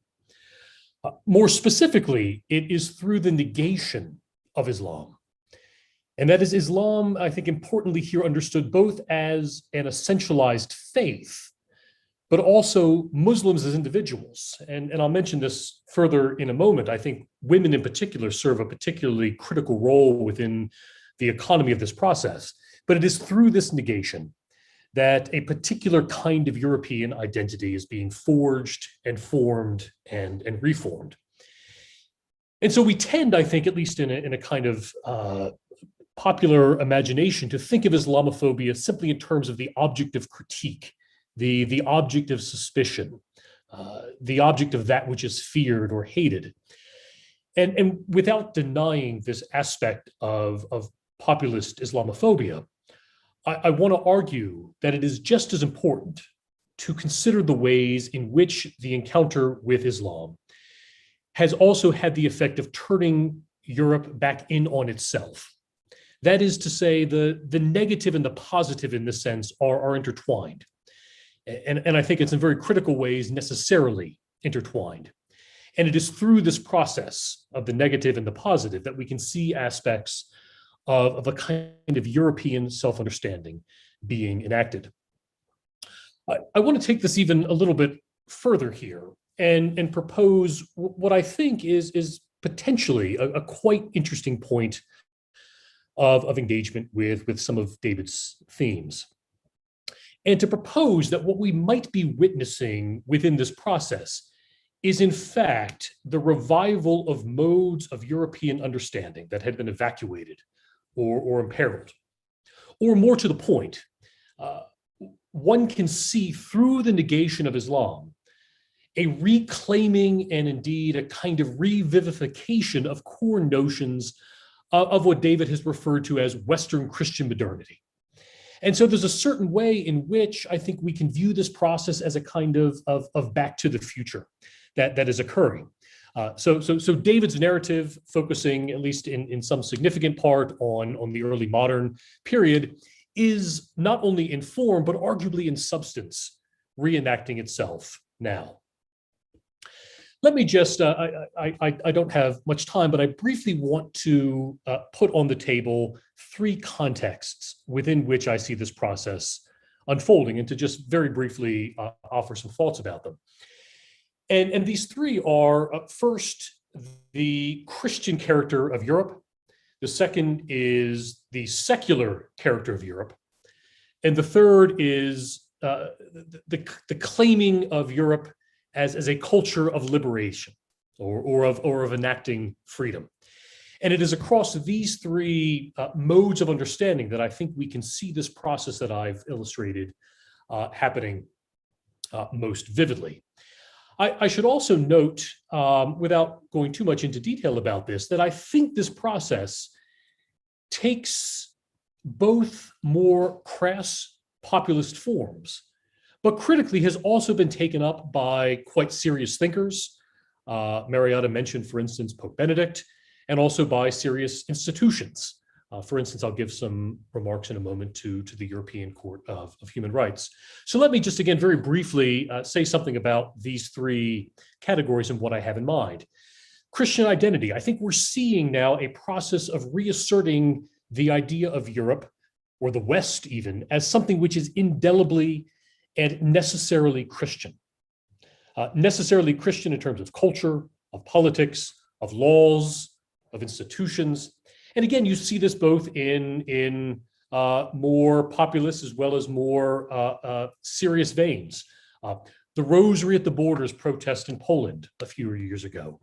More specifically, it is through the negation of Islam. And that is Islam, I think, importantly here understood both as an essentialized faith, but also Muslims as individuals. And I'll mention this further in a moment. I think women in particular serve a particularly critical role within the economy of this process. But it is through this negation that a particular kind of European identity is being forged and formed and reformed. And so we tend, I think, at least in a kind of popular imagination, to think of Islamophobia simply in terms of the object of critique, the object of suspicion, the object of that which is feared or hated. And without denying this aspect of populist Islamophobia, I want to argue that it is just as important to consider the ways in which the encounter with Islam has also had the effect of turning Europe back in on itself. That is to say, the negative and the positive in this sense are intertwined. And I think it's in very critical ways necessarily intertwined. And it is through this process of the negative and the positive that we can see aspects of a kind of European self-understanding being enacted. I want to take this even a little bit further here and propose what I think is potentially a quite interesting point of engagement with some of David's themes. And to propose that what we might be witnessing within this process is in fact the revival of modes of European understanding that had been evacuated or imperiled. Or more to the point, one can see through the negation of Islam a reclaiming and indeed a kind of revivification of core notions of what David has referred to as Western Christian modernity. And so there's a certain way in which I think we can view this process as a kind of back to the future that is occurring. So David's narrative, focusing at least in some significant part on the early modern period, is not only in form, but arguably in substance, reenacting itself now. Let me just, I don't have much time, but I briefly want to put on the table three contexts within which I see this process unfolding, and to just very briefly offer some thoughts about them. And these three are, first, the Christian character of Europe. The second is the secular character of Europe. And the third is the claiming of Europe as a culture of liberation or of enacting freedom. And it is across these three modes of understanding that I think we can see this process that I've illustrated happening most vividly. I should also note, without going too much into detail about this, that I think this process takes both more crass populist forms, but critically has also been taken up by quite serious thinkers. Mariana mentioned, for instance, Pope Benedict, and also by serious institutions. For instance, I'll give some remarks in a moment to the European Court of Human Rights. So let me just again very briefly say something about these three categories and what I have in mind. Christian identity. I think we're seeing now a process of reasserting the idea of Europe, or the West even, as something which is indelibly and necessarily Christian. Necessarily Christian in terms of culture, of politics, of laws, of institutions. And again, you see this both in more populist as well as more serious veins. The rosary at the borders protest in Poland a few years ago.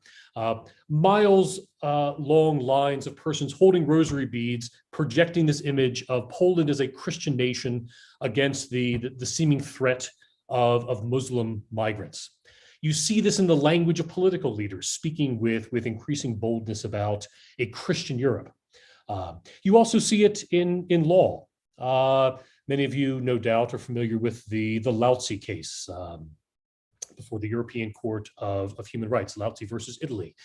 Miles long lines of persons holding rosary beads, projecting this image of Poland as a Christian nation against the seeming threat of Muslim migrants. You see this in the language of political leaders speaking with increasing boldness about a Christian Europe. You also see it in law. Many of you, no doubt, are familiar with the Lauzi case before the European Court of Human Rights, Lauzi versus Italy,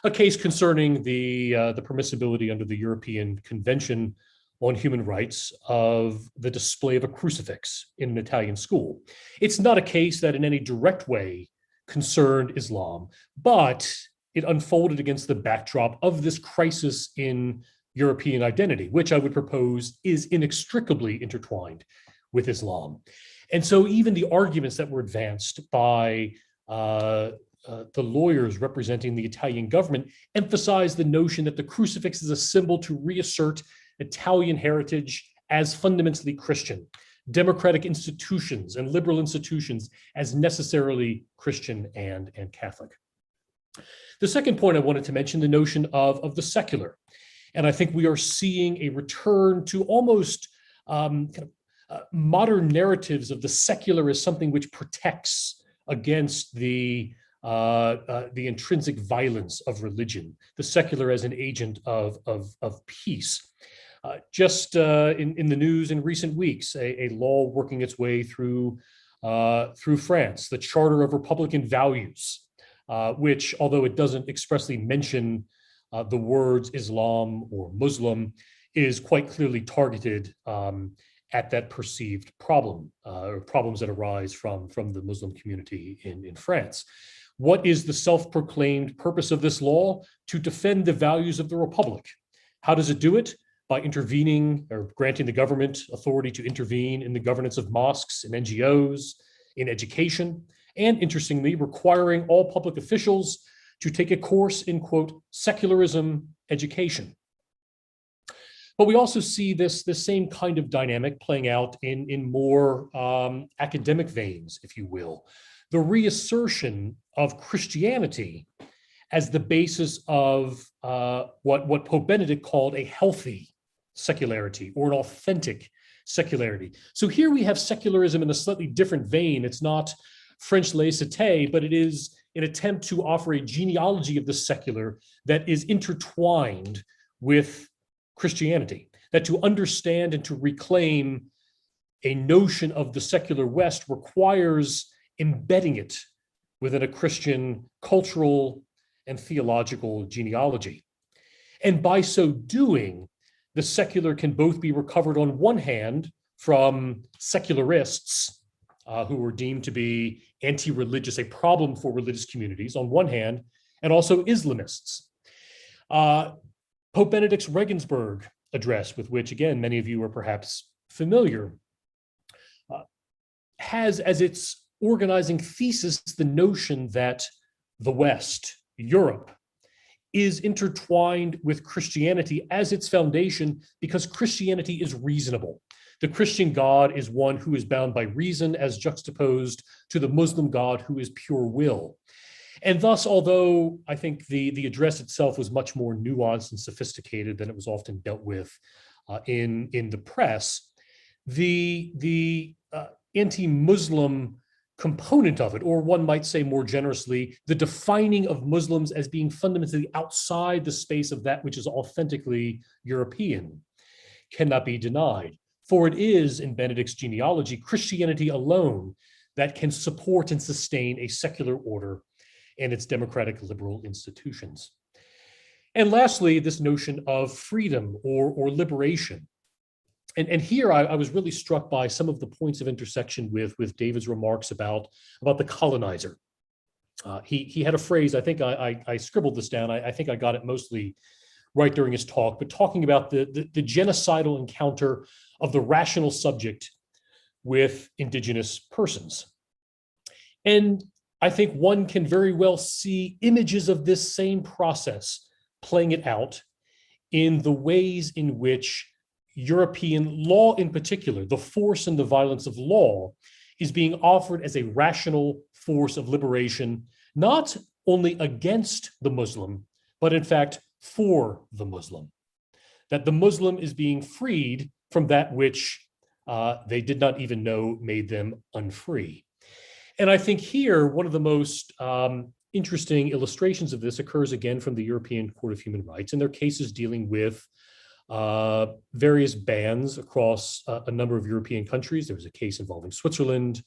a case concerning the permissibility under the European Convention on Human Rights of the display of a crucifix in an Italian school. It's not a case that in any direct way concerned Islam, but it unfolded against the backdrop of this crisis in European identity, which I would propose is inextricably intertwined with Islam. And so even the arguments that were advanced by the lawyers representing the Italian government emphasize the notion that the crucifix is a symbol to reassert Italian heritage as fundamentally Christian, democratic institutions and liberal institutions as necessarily Christian and Catholic. The second point I wanted to mention, the notion of the secular. And I think we are seeing a return to almost modern narratives of the secular as something which protects against the intrinsic violence of religion, the secular as an agent of peace. Just in the news in recent weeks, a law working its way through France, the Charter of Republican Values, which, although it doesn't expressly mention the words Islam or Muslim, is quite clearly targeted at that perceived problem or problems that arise from the Muslim community in France. What is the self-proclaimed purpose of this law? To defend the values of the Republic. How does it do it? By intervening or granting the government authority to intervene in the governance of mosques and NGOs, in education, and interestingly, requiring all public officials to take a course in, quote, secularism education. But we also see this same kind of dynamic playing out in more academic veins, if you will. The reassertion of Christianity as the basis of what Pope Benedict called a healthy secularity or an authentic secularity. So here we have secularism in a slightly different vein. It's not French laïcité, but it is an attempt to offer a genealogy of the secular that is intertwined with Christianity, that to understand and to reclaim a notion of the secular West requires embedding it within a Christian cultural and theological genealogy. And by so doing, the secular can both be recovered on one hand from secularists who were deemed to be anti-religious, a problem for religious communities on one hand, and also Islamists. Pope Benedict's Regensburg address, with which, again, many of you are perhaps familiar, has as its organizing thesis the notion that the West, Europe, is intertwined with Christianity as its foundation because Christianity is reasonable. The Christian God is one who is bound by reason as juxtaposed to the Muslim God who is pure will. And thus, although I think the address itself was much more nuanced and sophisticated than it was often dealt with in the press, the anti-Muslim component of it, or one might say more generously, the defining of Muslims as being fundamentally outside the space of that which is authentically European, cannot be denied. For it is, in Benedict's genealogy, Christianity alone that can support and sustain a secular order and its democratic liberal institutions. And lastly, this notion of freedom or liberation. And here I was really struck by some of the points of intersection with David's remarks about the colonizer. He had a phrase, I think I scribbled this down, I think I got it mostly right during his talk, but talking about the genocidal encounter of the rational subject with indigenous persons. And I think one can very well see images of this same process playing it out in the ways in which European law in particular, the force and the violence of law, is being offered as a rational force of liberation, not only against the Muslim, but in fact for the Muslim. That the Muslim is being freed from that which they did not even know made them unfree. And I think here, one of the most interesting illustrations of this occurs again from the European Court of Human Rights, and their cases dealing with various bans across a number of European countries. There was a case involving Switzerland,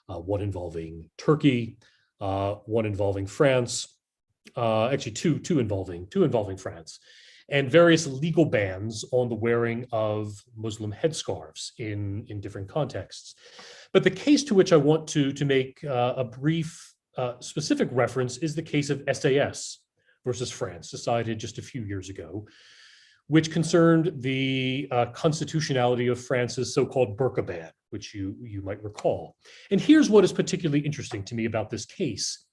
one involving Turkey, one involving France, actually two involving France, and various legal bans on the wearing of Muslim headscarves in different contexts. But the case to which I want to make a brief specific reference is the case of SAS versus France, decided just a few years ago, which concerned the constitutionality of France's so-called burqa ban, which you might recall. And here's what is particularly interesting to me about this case.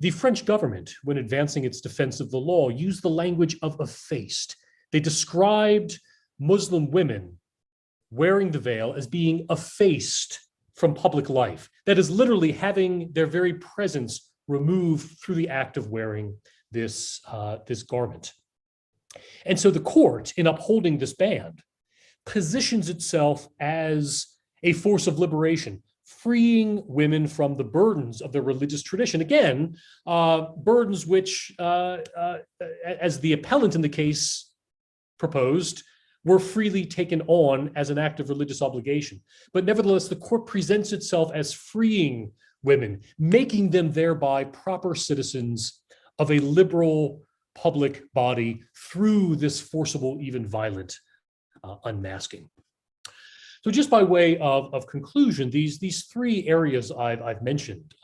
The French government, when advancing its defense of the law, used the language of effaced. They described Muslim women wearing the veil as being effaced from public life. That is literally having their very presence removed through the act of wearing this garment. And so the court, in upholding this ban, positions itself as a force of liberation, freeing women from the burdens of their religious tradition. Again, burdens which, as the appellant in the case proposed, were freely taken on as an act of religious obligation. But nevertheless, the court presents itself as freeing women, making them thereby proper citizens of a liberal public body through this forcible, even violent unmasking. So just by way of conclusion, these three areas I've mentioned,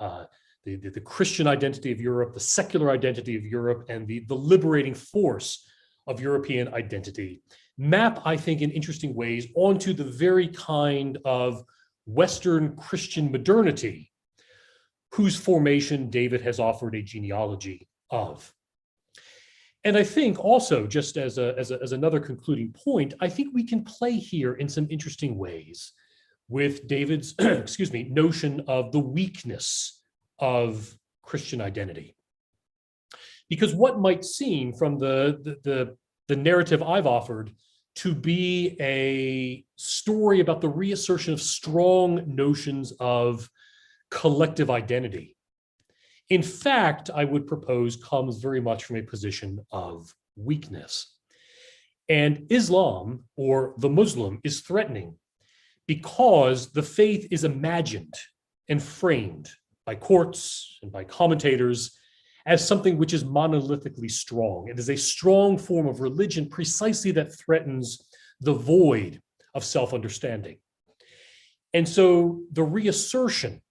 the Christian identity of Europe, the secular identity of Europe, and the liberating force of European identity, map, I think, in interesting ways onto the very kind of Western Christian modernity whose formation David has offered a genealogy of. And I think also, just as another concluding point, I think we can play here in some interesting ways with David's, notion of the weakness of Christian identity. Because what might seem from the narrative I've offered to be a story about the reassertion of strong notions of collective identity, in fact, I would propose comes very much from a position of weakness. And Islam, or the Muslim, is threatening because the faith is imagined and framed by courts and by commentators as something which is monolithically strong. It is a strong form of religion precisely that threatens the void of self-understanding. And so the reassertion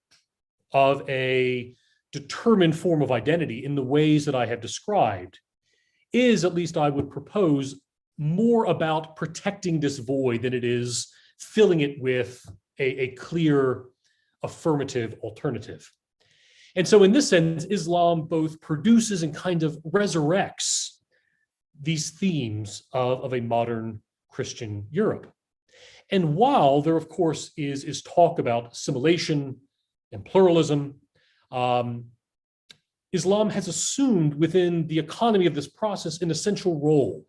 of a determined form of identity in the ways that I have described is, at least I would propose, more about protecting this void than it is filling it with a clear affirmative alternative. And so in this sense, Islam both produces and kind of resurrects these themes of a modern Christian Europe. And while there, of course, is talk about assimilation and pluralism, Islam has assumed within the economy of this process an essential role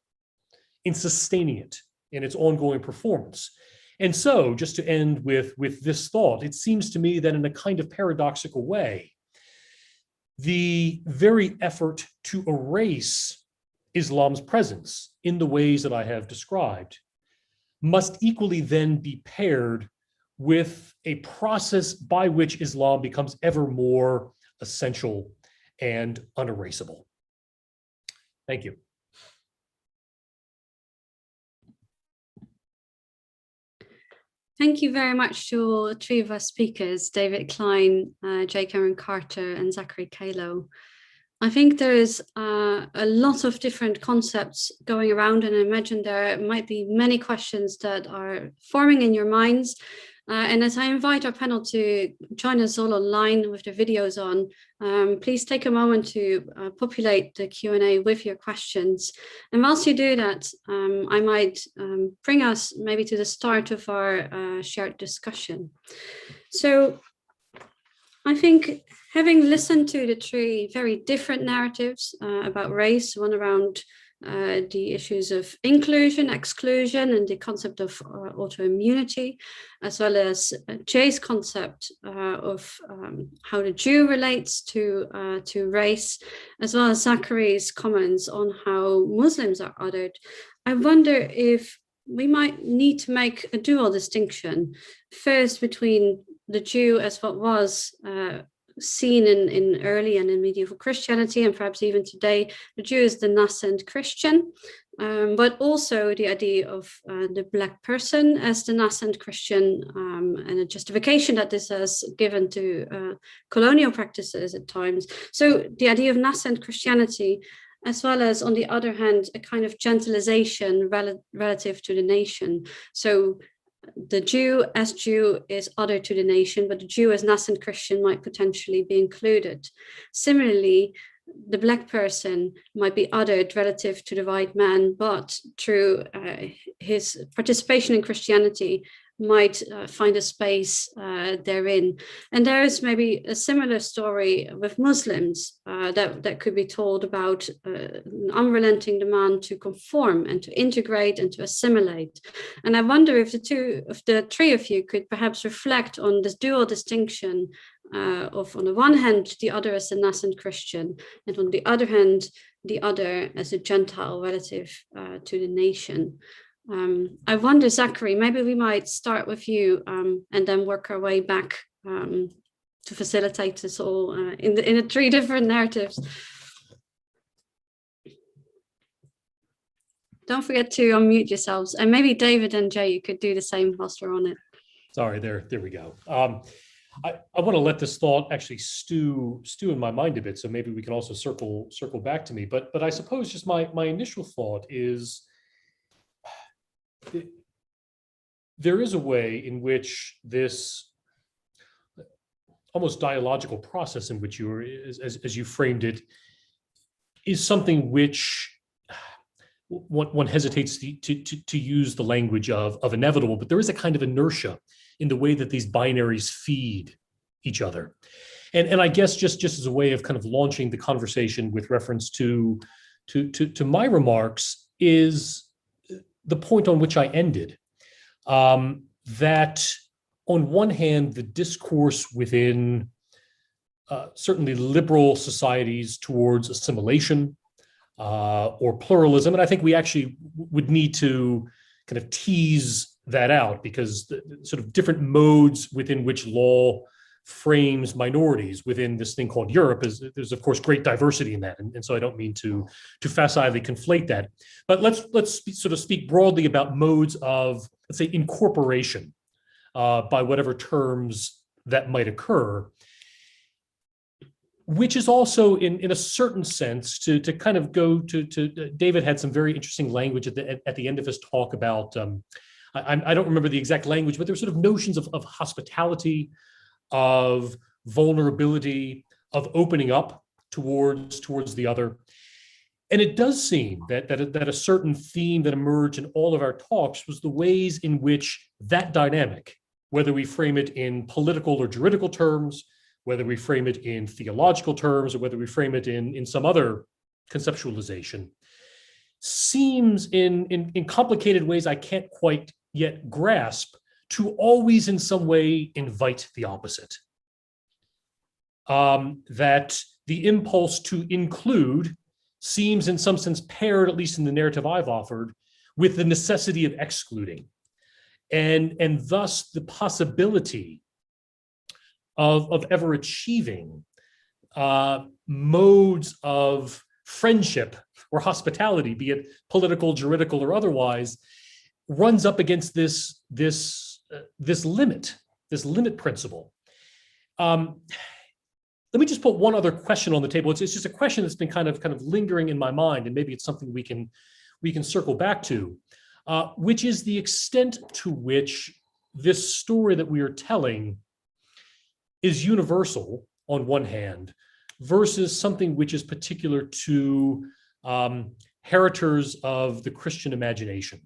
in sustaining it in its ongoing performance. And so, just to end with this thought, it seems to me that in a kind of paradoxical way, the very effort to erase Islam's presence in the ways that I have described must equally then be paired with a process by which Islam becomes ever more essential and unerasable. Thank you. Thank you very much to all three of our speakers, David Kline, J. Cameron Carter, and Zachary Kalo. I think there is a lot of different concepts going around, and I imagine there might be many questions that are forming in your minds. And as I invite our panel to join us all online with their videos on, please take a moment to populate the Q&A with your questions. And whilst you do that, I might bring us maybe to the start of our shared discussion. So I think having listened to the three very different narratives about race, one around the issues of inclusion, exclusion, and the concept of autoimmunity, as well as Jay's concept of how the Jew relates to race, as well as Zachary's comments on how Muslims are othered. I wonder if we might need to make a dual distinction, first between the Jew as what was seen in early and in medieval Christianity, and perhaps even today, the Jew is the nascent Christian, but also the idea of the Black person as the nascent Christian, and a justification that this has given to colonial practices at times. So the idea of nascent Christianity, as well as, on the other hand, a kind of gentilization relative to the nation. So the Jew as Jew is other to the nation, but the Jew as nascent Christian might potentially be included. Similarly, the Black person might be othered relative to the white man, but through his participation in Christianity might find a space therein. And there is maybe a similar story with Muslims that could be told about an unrelenting demand to conform and to integrate and to assimilate. And I wonder if the three of you could perhaps reflect on this dual distinction of, on the one hand, the other as a nascent Christian, and on the other hand, the other as a Gentile relative to the nation. I wonder, Zachary, maybe we might start with you and then work our way back to facilitate this all in the three different narratives. Don't forget to unmute yourselves, and maybe David and Jay, you could do the same whilst we're on it. Sorry, there we go. I want to let this thought actually stew in my mind a bit, so maybe we can also circle back to me. But I suppose just my initial thought is, there is a way in which this almost dialogical process in which as you framed it, is something which one hesitates to use the language of inevitable, but there is a kind of inertia in the way that these binaries feed each other. And I guess just as a way of kind of launching the conversation with reference to my remarks is the point on which I ended, that on one hand, the discourse within certainly liberal societies towards assimilation or pluralism, and I think we actually would need to kind of tease that out, because the sort of different modes within which law frames minorities within this thing called Europe there's of course great diversity in that, and so I don't mean to facilely conflate that, but let's sort of speak broadly about modes of, let's say, incorporation by whatever terms that might occur, which is also in a certain sense to kind of go to David had some very interesting language at the end of his talk about I don't remember the exact language, but there's sort of notions of hospitality, of vulnerability, of opening up towards the other. And it does seem that a certain theme that emerged in all of our talks was the ways in which that dynamic, whether we frame it in political or juridical terms, whether we frame it in theological terms, or whether we frame it in some other conceptualization, seems in complicated ways I can't quite yet grasp to always in some way invite the opposite. That the impulse to include seems in some sense paired, at least in the narrative I've offered, with the necessity of excluding. And thus the possibility of ever achieving modes of friendship or hospitality, be it political, juridical, or otherwise, runs up against this limit principle. Let me just put one other question on the table. It's just a question that's been kind of lingering in my mind, and maybe it's something we can circle back to, which is the extent to which this story that we are telling is universal on one hand, versus something which is particular to heritors of the Christian imagination.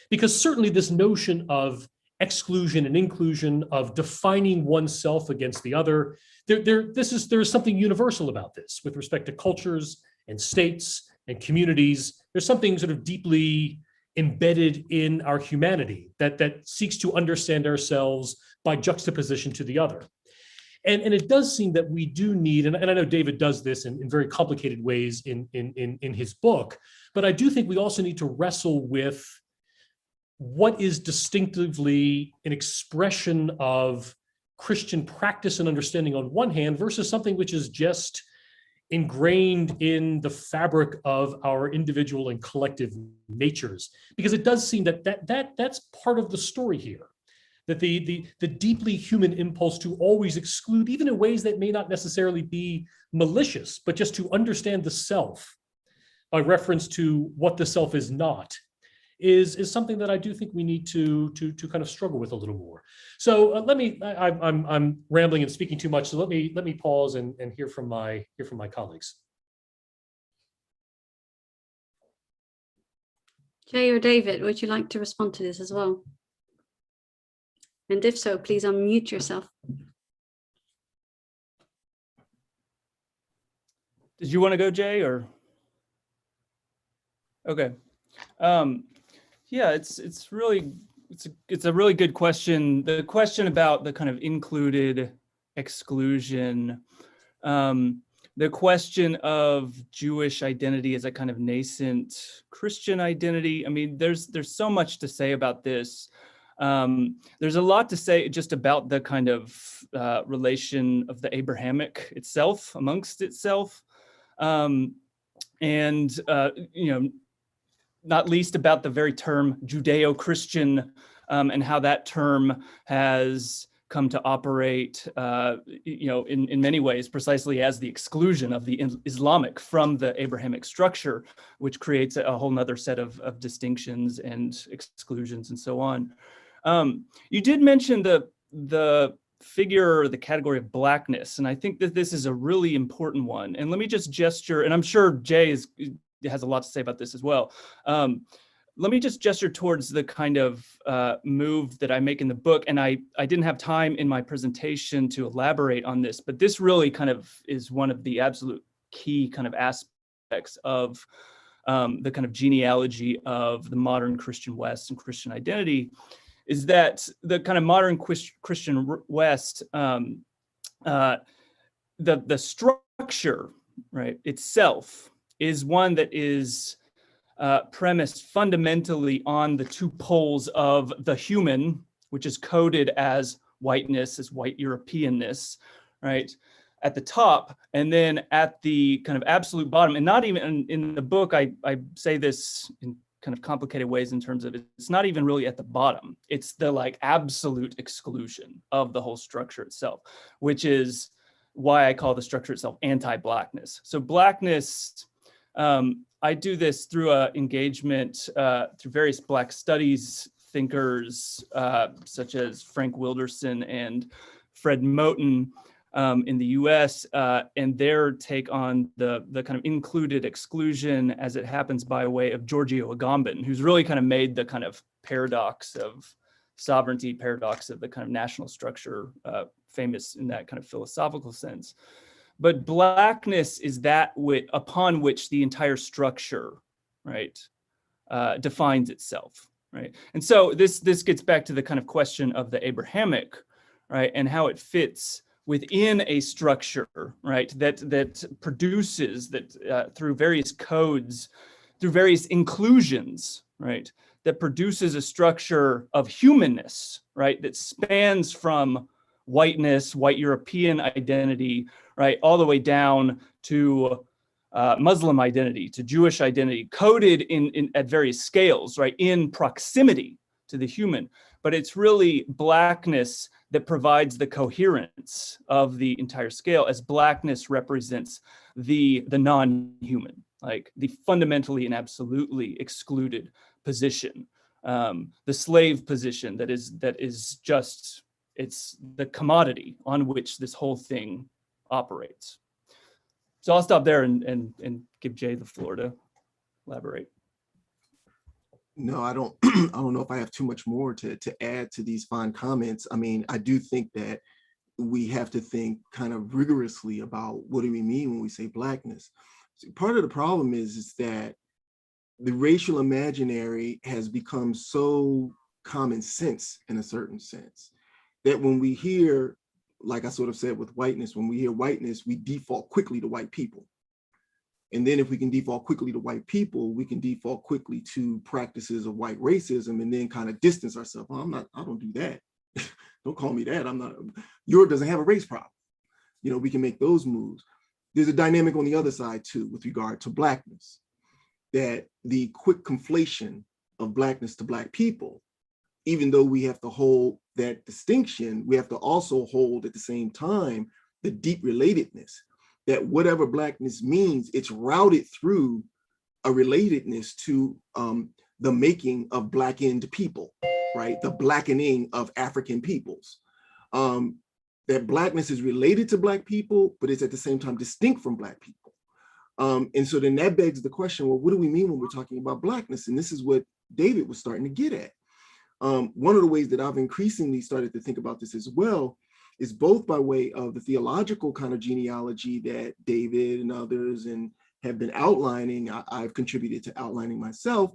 Because certainly this notion of exclusion and inclusion, of defining oneself against the other, there is something universal about this with respect to cultures and states and communities. There's something sort of deeply embedded in our humanity that seeks to understand ourselves by juxtaposition to the other. And it does seem that we do need, and I know David does this in very complicated ways in his book, but I do think we also need to wrestle with what is distinctively an expression of Christian practice and understanding on one hand versus something which is just ingrained in the fabric of our individual and collective natures. Because it does seem that's part of the story here, that the deeply human impulse to always exclude, even in ways that may not necessarily be malicious, but just to understand the self by reference to what the self is not, is something that I do think we need to kind of struggle with a little more. So I'm rambling and speaking too much. So let me pause and hear from my colleagues. Jay or David, would you like to respond to this as well? And if so, please unmute yourself. Did you want to go, Jay, or? Okay. Yeah, it's a really good question. The question about the kind of included exclusion, the question of Jewish identity as a kind of nascent Christian identity. I mean, there's so much to say about this. There's a lot to say just about the kind of relation of the Abrahamic itself amongst itself, and not least about the very term Judeo-Christian, and how that term has come to operate, in many ways, precisely as the exclusion of the Islamic from the Abrahamic structure, which creates a whole nother set of distinctions and exclusions and so on. You did mention the figure or the category of blackness, and I think that this is a really important one. And let me just gesture, and I'm sure Jay has a lot to say about this as well. Let me just gesture towards the kind of move that I make in the book. And I didn't have time in my presentation to elaborate on this, but this really kind of is one of the absolute key kind of aspects of the kind of genealogy of the modern Christian West and Christian identity, is that the kind of modern Christian West, the structure, right, itself is one that is premised fundamentally on the two poles of the human, which is coded as whiteness, as white Europeanness, right, at the top, and then at the kind of absolute bottom. And not even in the book, I say this in kind of complicated ways in terms of it's not even really at the bottom. It's the like absolute exclusion of the whole structure itself, which is why I call the structure itself anti-blackness. So blackness, I do this through engagement through various Black studies thinkers such as Frank Wilderson and Fred Moten in the US, and their take on the kind of included exclusion as it happens by way of Giorgio Agamben, who's really kind of made the kind of paradox of sovereignty, paradox of the kind of national structure famous in that kind of philosophical sense. But blackness is that upon which the entire structure, right, defines itself, right? And so this gets back to the kind of question of the Abrahamic, right, and how it fits within a structure, right, that produces that through various codes, through various inclusions, right, that produces a structure of humanness, right, that spans from whiteness, white European identity, right, all the way down to Muslim identity, to Jewish identity, coded in at various scales, right, in proximity to the human. But it's really Blackness that provides the coherence of the entire scale, as Blackness represents the non-human, like the fundamentally and absolutely excluded position, the slave position that is just, it's the commodity on which this whole thing operates. So I'll stop there and give Jay the floor to elaborate. No, I don't I don't know if I have too much more to add to these fine comments. I mean, I do think that we have to think kind of rigorously about what do we mean when we say Blackness. So part of the problem is that the racial imaginary has become so common sense in a certain sense that when we hear, like I sort of said with whiteness, when we hear whiteness, we default quickly to white people. And then if we can default quickly to white people, we can default quickly to practices of white racism and then kind of distance ourselves. Oh, I don't do that. Don't call me that. I'm not, Europe doesn't have a race problem. You know, we can make those moves. There's a dynamic on the other side too, with regard to Blackness, that the quick conflation of Blackness to Black people, even though we have to hold that distinction, we have to also hold at the same time the deep relatedness, that whatever Blackness means, it's routed through a relatedness to the making of Blackened people, right? The blackening of African peoples. That Blackness is related to Black people, but it's at the same time distinct from Black people. And so then that begs the question, well, what do we mean when we're talking about Blackness? And this is what David was starting to get at. One of the ways that I've increasingly started to think about this as well is both by way of the theological kind of genealogy that David and others have been outlining. I've contributed to outlining myself,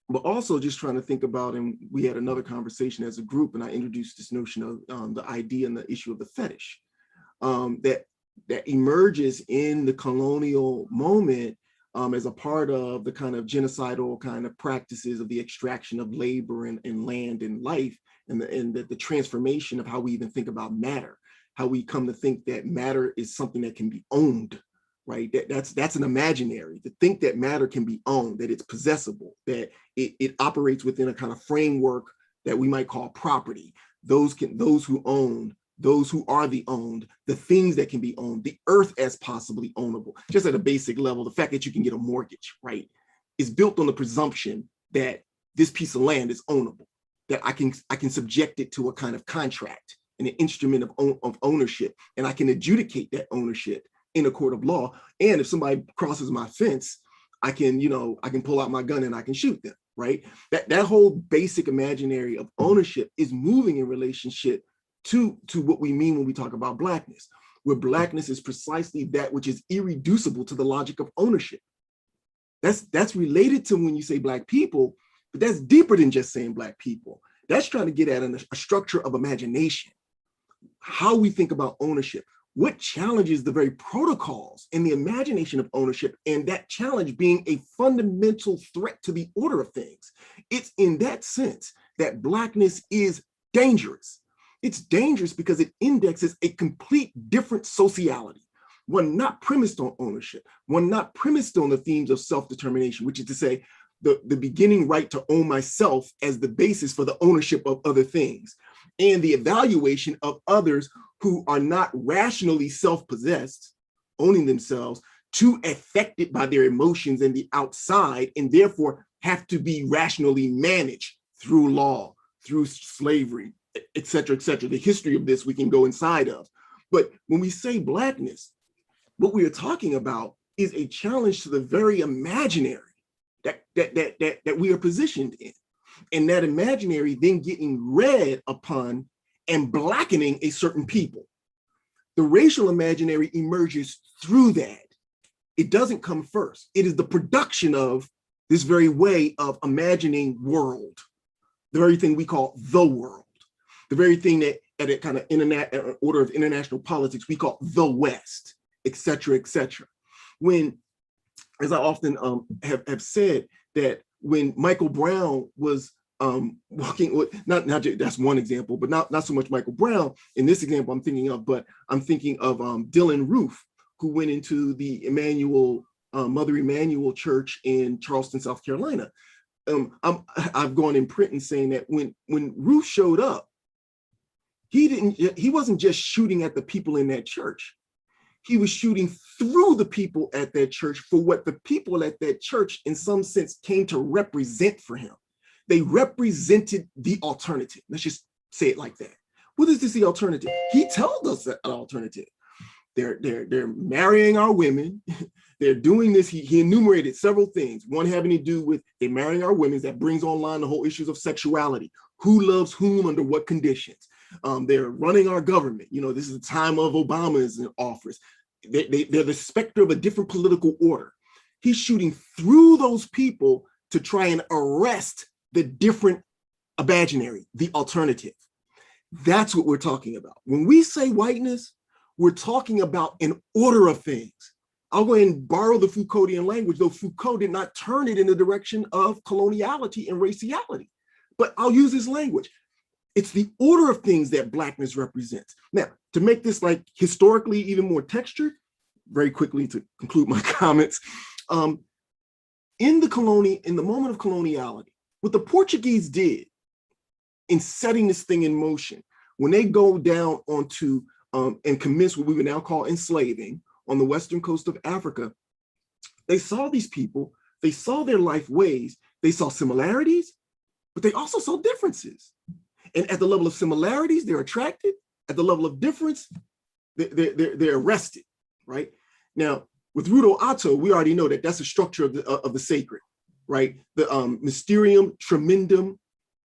but also just trying to think about, and we had another conversation as a group, and I introduced this notion of the idea and the issue of the fetish that emerges in the colonial moment as a part of the kind of genocidal kind of practices of the extraction of labor and land and life, and the transformation of how we even think about matter, how we come to think that matter is something that can be owned, right? That's an imaginary, to think that matter can be owned, that it's possessible, that it operates within a kind of framework that we might call property. Those who own, those who are the owned, the things that can be owned, the earth as possibly ownable. Just at a basic level, the fact that you can get a mortgage, right, is built on the presumption that this piece of land is ownable, that I can subject it to a kind of contract and an instrument of ownership, and I can adjudicate that ownership in a court of law. And if somebody crosses my fence, I can pull out my gun and I can shoot them, right? That whole basic imaginary of ownership is moving in relationship to what we mean when we talk about Blackness, where Blackness is precisely that which is irreducible to the logic of ownership. That's related to when you say Black people, but that's deeper than just saying Black people. That's trying to get at a structure of imagination, how we think about ownership, what challenges the very protocols and the imagination of ownership, and that challenge being a fundamental threat to the order of things. It's in that sense that Blackness is dangerous. It's dangerous because it indexes a complete different sociality, one not premised on ownership, one not premised on the themes of self-determination, which is to say, the beginning right to own myself as the basis for the ownership of other things, and the evaluation of others who are not rationally self-possessed, owning themselves, too affected by their emotions and the outside, and therefore have to be rationally managed through law, through slavery, et cetera, et cetera. The history of this we can go inside of. But when we say Blackness, what we are talking about is a challenge to the very imaginary that we are positioned in. And that imaginary then getting read upon and blackening a certain people. The racial imaginary emerges through that. It doesn't come first. It is the production of this very way of imagining world, the very thing we call the world, the very thing that at a kind of order of international politics we call the West, et cetera, et cetera. When, as I often have said, that when Michael Brown was walking with, not that's one example, but not so much Michael Brown in this example I'm thinking of, but I'm thinking of Dylan Roof, who went into the Mother Emanuel Church in Charleston, South Carolina. I've gone in print and saying that when Roof showed up, he wasn't just shooting at the people in that church. He was shooting through the people at that church for what the people at that church, in some sense, came to represent for him. They represented the alternative. Let's just say it like that. What is this, the alternative? He told us an alternative. They're marrying our women. They're doing this. He enumerated several things. One having to do with they're marrying our women. That brings online the whole issues of sexuality. Who loves whom under what conditions? They're running our government. You know, this is the time of Obama's in office. They're the specter of a different political order. He's shooting through those people to try and arrest the different imaginary, the alternative. That's what we're talking about. When we say whiteness, we're talking about an order of things. I'll go ahead and borrow the Foucauldian language, though Foucault did not turn it in the direction of coloniality and raciality. But I'll use this language. It's the order of things that Blackness represents. Now, to make this like historically even more textured, very quickly to conclude my comments, in the moment of coloniality, what the Portuguese did in setting this thing in motion, when they go down onto and commence what we would now call enslaving on the western coast of Africa, they saw these people, they saw their life ways, they saw similarities, but they also saw differences. And at the level of similarities, they're attracted. At the level of difference, they're arrested, right? Now, with Rudo Atto, we already know that that's a structure of the sacred, right? The mysterium tremendum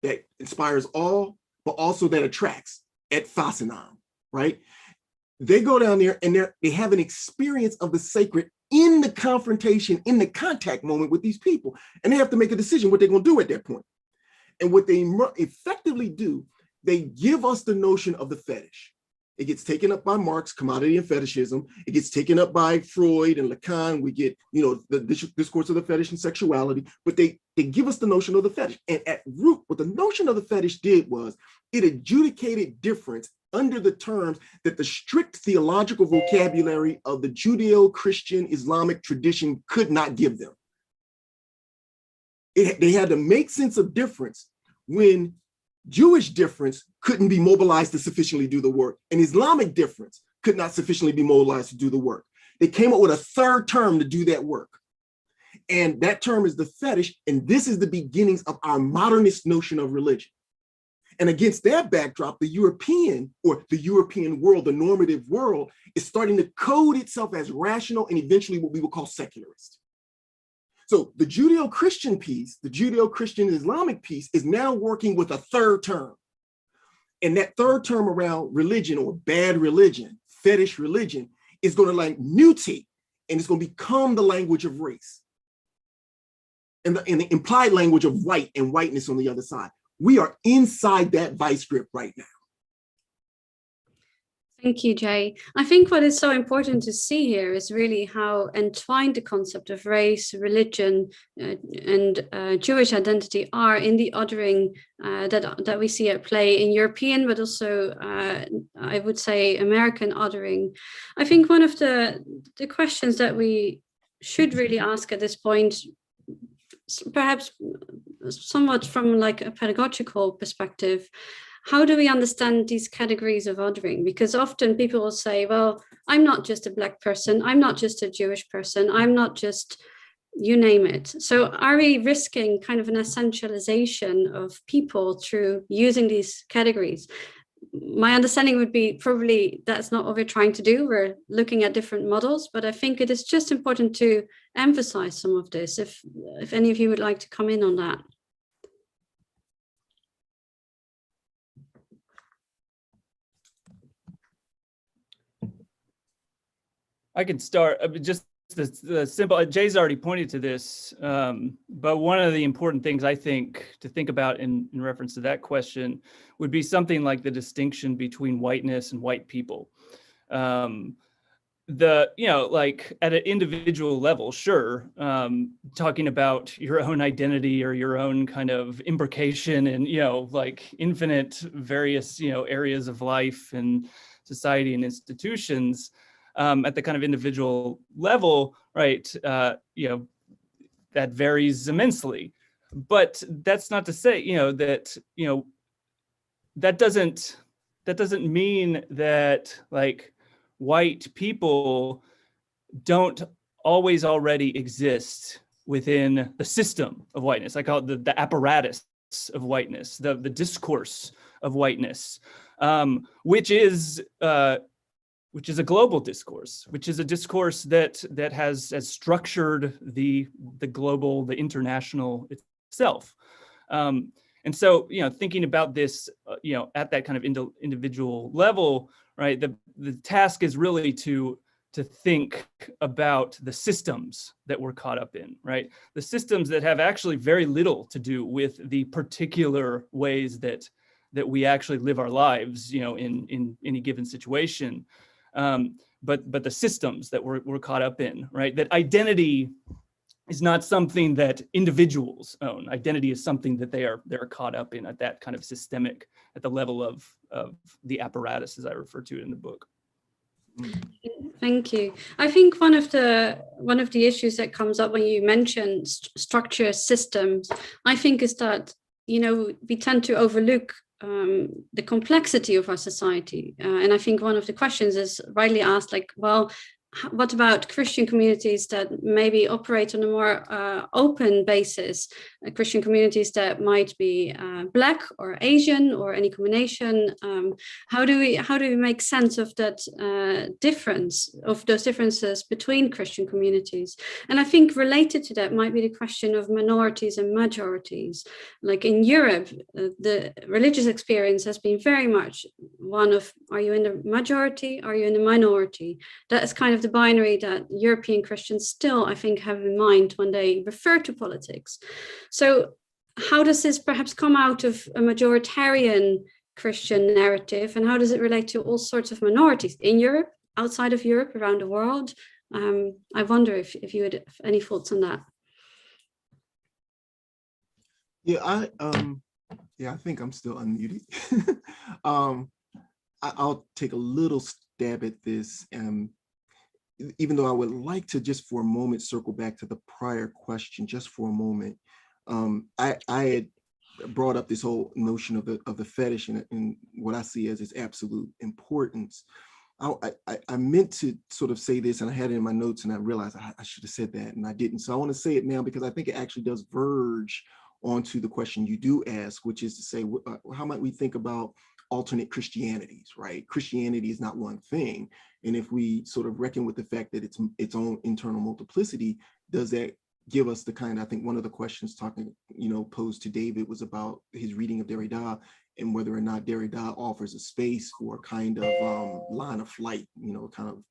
that inspires awe, but also that attracts, et fascinam, right? They go down there and they have an experience of the sacred in the confrontation, in the contact moment with these people. And they have to make a decision what they're going to do at that point. And what they effectively do, they give us the notion of the fetish. It gets taken up by Marx, commodity and fetishism. It gets taken up by Freud and Lacan. We get, the discourse of the fetish and sexuality, but they give us the notion of the fetish. And at root, what the notion of the fetish did was it adjudicated difference under the terms that the strict theological vocabulary of the Judeo-Christian Islamic tradition could not give them. They had to make sense of difference when Jewish difference couldn't be mobilized to sufficiently do the work, and Islamic difference could not sufficiently be mobilized to do the work. They came up with a third term to do that work. And that term is the fetish, and this is the beginnings of our modernist notion of religion. And against that backdrop, the European world, the normative world, is starting to code itself as rational and eventually what we will call secularist. So the Judeo-Christian piece, the Judeo-Christian Islamic piece is now working with a third term. And that third term around religion or bad religion, fetish religion, is going to like mutate and it's going to become the language of race and the implied language of white and whiteness on the other side. We are inside that vice grip right now. Thank you, Jay. I think what is so important to see here is really how entwined the concept of race, religion, and Jewish identity are in the othering that we see at play in European, but also, I would say, American othering. I think one of the questions that we should really ask at this point, perhaps somewhat from like a pedagogical perspective, how do we understand these categories of othering? Because often people will say, well, I'm not just a Black person, I'm not just a Jewish person, I'm not just, you name it. So are we risking kind of an essentialization of people through using these categories? My understanding would be probably that's not what we're trying to do. We're looking at different models, but I think it is just important to emphasize some of this, if any of you would like to come in on that. I can start. Just the simple, Jay's already pointed to this, but one of the important things I think to think about in reference to that question would be something like the distinction between whiteness and white people. Like at an individual level, sure, talking about your own identity or your own kind of imbrication and, like infinite various, areas of life and society and institutions, at the kind of individual level, right, that varies immensely. But that's not to say, that doesn't mean that like white people don't always already exist within the system of whiteness. I call it the apparatus of whiteness, the discourse of whiteness, which is a global discourse, which is a discourse that has structured the global, the international itself. And so, thinking about this, at that kind of individual level, right? The task is really to think about the systems that we're caught up in, right? The systems that have actually very little to do with the particular ways that we actually live our lives, in any given situation. But the systems that we're caught up in, right? That identity is not something that individuals own. Identity is something that they're caught up in at that kind of systemic, at the level of the apparatus, as I refer to it in the book. Thank you. I think one of the issues that comes up when you mention structure systems, I think, is that we tend to overlook the complexity of our society. And I think one of the questions is rightly asked, like, well, what about Christian communities that maybe operate on a more open basis? Christian communities that might be Black or Asian or any combination. How do we make sense of that difference, of those differences between Christian communities? And I think related to that might be the question of minorities and majorities. Like in Europe, the religious experience has been very much one of, are you in the majority? Are you in the minority? That is kind of the binary that European Christians still, I think, have in mind when they refer to politics. So how does this perhaps come out of a majoritarian Christian narrative, and how does it relate to all sorts of minorities in Europe, outside of Europe, around the world? I wonder if you had any thoughts on that. Yeah, I think I'm still unmuted. I'll take a little stab at this. Even though I would like to just for a moment circle back to the prior question, just for a moment. I had brought up this whole notion of the fetish and what I see as its absolute importance. I meant to sort of say this, and I had it in my notes, and I realized I should have said that, and I didn't. So I want to say it now because I think it actually does verge onto the question you do ask, which is to say, how might we think about alternate Christianities, right? Christianity is not one thing. And if we sort of reckon with the fact that it's its own internal multiplicity, does that give us the kind, I think one of the questions posed to David was about his reading of Derrida and whether or not Derrida offers a space for a kind of line of flight, kind of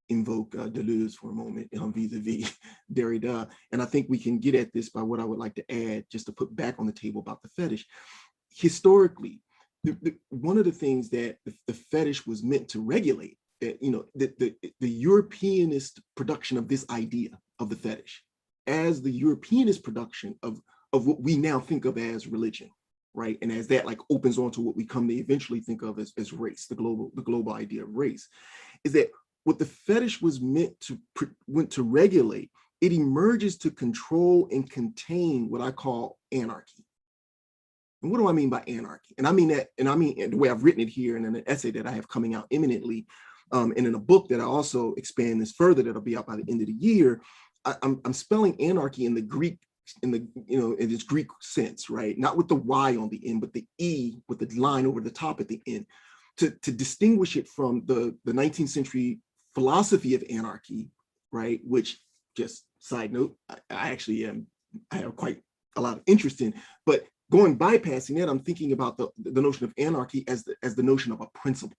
invoke Deleuze for a moment vis-a-vis Derrida. And I think we can get at this by what I would like to add, just to put back on the table about the fetish. Historically, one of the things that the fetish was meant to regulate, the Europeanist production of this idea of the fetish as the Europeanist production of what we now think of as religion, right? And as that like opens onto what we come to eventually think of as race, the global idea of race, is that what the fetish was meant to regulate, it emerges to control and contain what I call anarchy. And what do I mean by anarchy? And I mean the way I've written it here and in an essay that I have coming out imminently, and in a book that I also expand this further that'll be out by the end of the year. I'm spelling anarchy in the Greek, in its Greek sense, right? Not with the Y on the end, but the E with the line over the top at the end, to distinguish it from the 19th century philosophy of anarchy, right? Which, just side note, I have quite a lot of interest in, but bypassing that, I'm thinking about the notion of anarchy as the notion of a principle,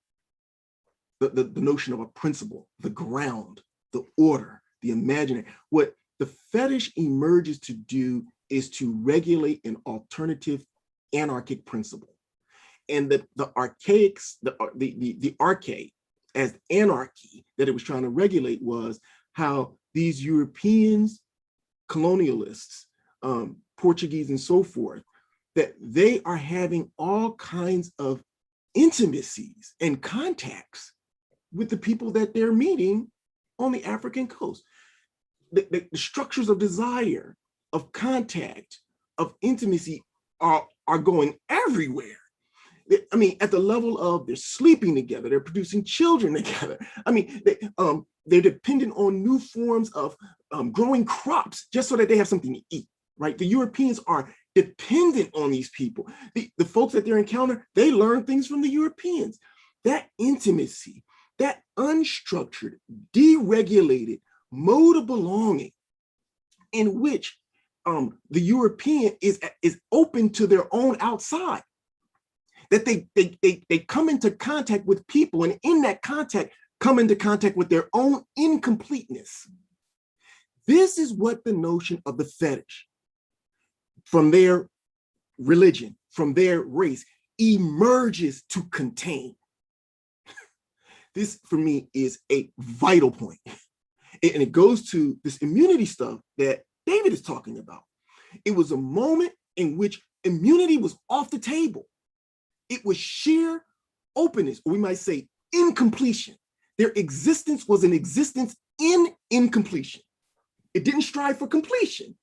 the notion of a principle, the ground, the order, the imaginary. What the fetish emerges to do is to regulate an alternative anarchic principle. And the archaics, the archaic as anarchy that it was trying to regulate was how these Europeans, colonialists, Portuguese and so forth, that they are having all kinds of intimacies and contacts with the people that they're meeting on the African coast. The structures of desire, of contact, of intimacy are going everywhere. I mean, at the level of they're sleeping together, they're producing children together. I mean, they're dependent on new forms of growing crops just so that they have something to eat, right? The Europeans are dependent on these people. The folks that they encounter, they learn things from the Europeans. That intimacy, that unstructured, deregulated mode of belonging in which the European is open to their own outside, that they come into contact with people, and in that contact, come into contact with their own incompleteness. This is what the notion of the fetish, from their religion, from their race, emerges to contain. This, for me, is a vital point. And it goes to this immunity stuff that David is talking about. It was a moment in which immunity was off the table. It was sheer openness, or we might say incompletion. Their existence was an existence in incompletion. It didn't strive for completion.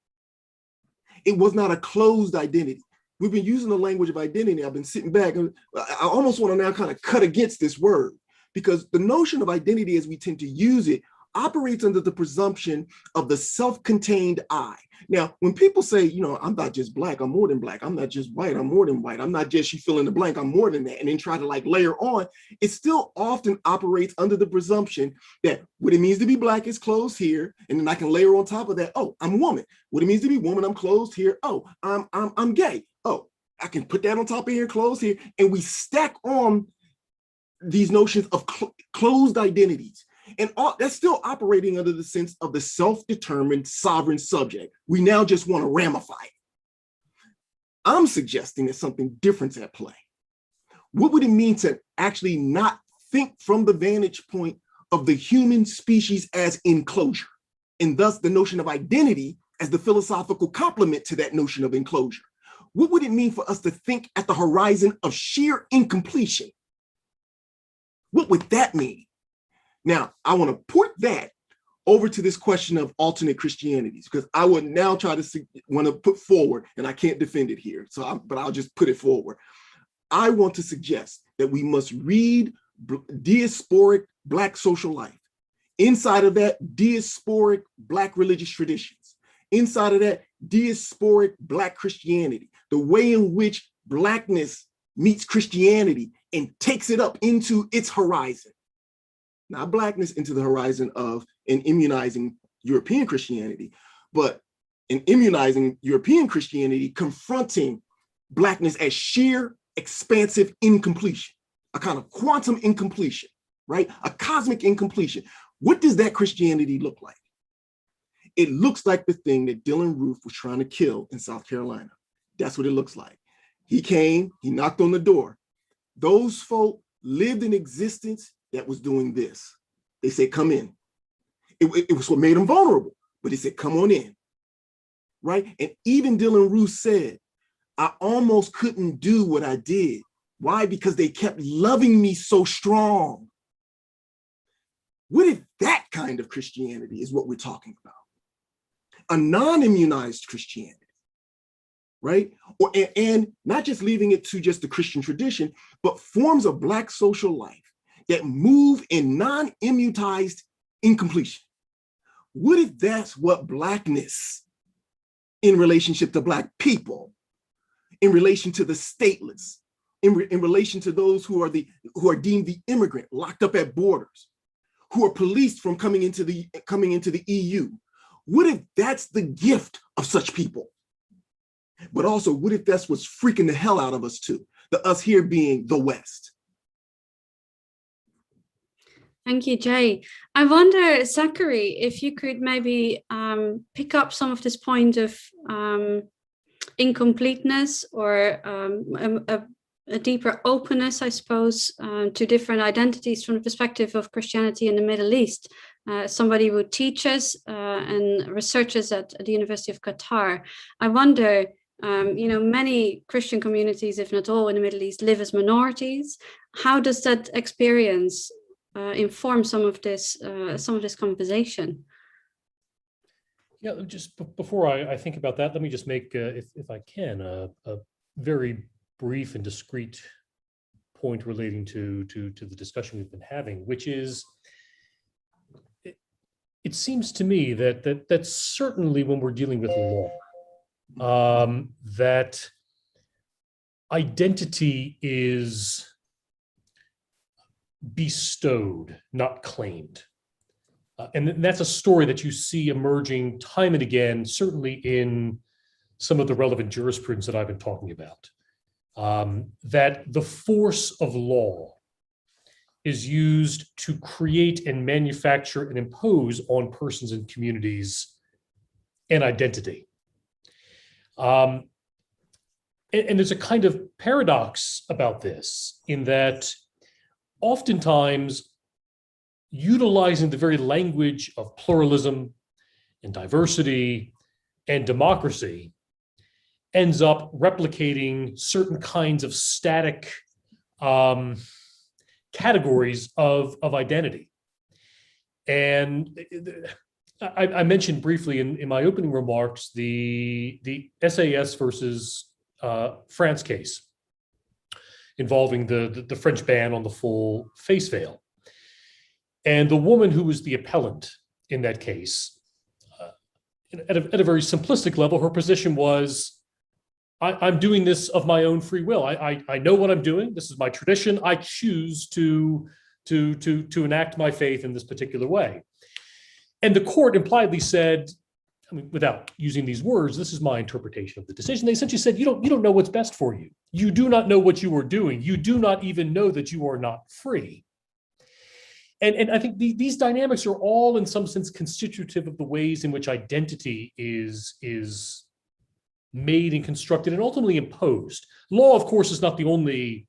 It was not a closed identity. We've been using the language of identity. I've been sitting back, and I almost want to now kind of cut against this word, because the notion of identity as we tend to use it operates under the presumption of the self-contained I. Now, when people say, you know, I'm not just black, I'm more than black. I'm not just white, I'm more than white. I'm not just, you fill in the blank, I'm more than that. And then try to like layer on, it still often operates under the presumption that what it means to be black is closed here. And then I can layer on top of that, oh, I'm a woman. What it means to be woman, I'm closed here. Oh, I'm gay. Oh, I can put that on top of here, closed here. And we stack on these notions of closed identities. And that's still operating under the sense of the self-determined sovereign subject. We now just want to ramify it. I'm suggesting there's something different at play. What would it mean to actually not think from the vantage point of the human species as enclosure, and thus the notion of identity as the philosophical complement to that notion of enclosure? What would it mean for us to think at the horizon of sheer incompletion? What would that mean? Now, I want to put that over to this question of alternate Christianities, because I would now try to want to put forward, and I can't defend it here, but I'll just put it forward. I want to suggest that we must read diasporic Black social life. Inside of that, diasporic Black religious traditions. Inside of that, diasporic Black Christianity, the way in which Blackness meets Christianity and takes it up into its horizon. Not Blackness into the horizon of an immunizing European Christianity, but an immunizing European Christianity confronting Blackness as sheer, expansive incompletion, a kind of quantum incompletion, right? A cosmic incompletion. What does that Christianity look like? It looks like the thing that Dylann Roof was trying to kill in South Carolina. That's what it looks like. He came, he knocked on the door. Those folk lived an existence that was doing this. They said, come in. It was what made them vulnerable, but they said, come on in, right? And even Dylann Roof said, I almost couldn't do what I did. Why? Because they kept loving me so strong. What if that kind of Christianity is what we're talking about? A non-immunized Christianity, right? And not just leaving it to just the Christian tradition, but forms of Black social life that move in non-immutized incompletion. What if that's what Blackness in relationship to Black people, in relation to the stateless, in relation to those who are deemed the immigrant, locked up at borders, who are policed from coming into the EU? What if that's the gift of such people? But also, what if that's what's freaking the hell out of us too? Us here being the West. Thank you, Jay. I wonder, Zachary, if you could maybe pick up some of this point of incompleteness or a deeper openness, I suppose, to different identities from the perspective of Christianity in the Middle East. Somebody who teaches and researches at the University of Qatar. I wonder, many Christian communities, if not all in the Middle East, live as minorities. How does that experience inform some of this conversation? Yeah, just before I think about that, let me just make, if I can, a very brief and discrete point relating to the discussion we've been having, which is, it seems to me that certainly when we're dealing with law, that identity is bestowed, not claimed. And that's a story that you see emerging time and again, certainly in some of the relevant jurisprudence that I've been talking about. That the force of law is used to create and manufacture and impose on persons and communities an identity. And there's a kind of paradox about this in that oftentimes utilizing the very language of pluralism and diversity and democracy ends up replicating certain kinds of static categories of identity. And I mentioned briefly in my opening remarks the SAS versus France case involving the French ban on the full face veil. And the woman who was the appellant in that case, at a very simplistic level, her position was, I'm doing this of my own free will. I know what I'm doing. This is my tradition. I choose to enact my faith in this particular way. And the court impliedly said, I mean, without using these words, this is my interpretation of the decision. They essentially said, you don't know what's best for you. You do not know what you are doing. You do not even know that you are not free. And I think these dynamics are all in some sense constitutive of the ways in which identity is made and constructed and ultimately imposed. Law, of course, is not the only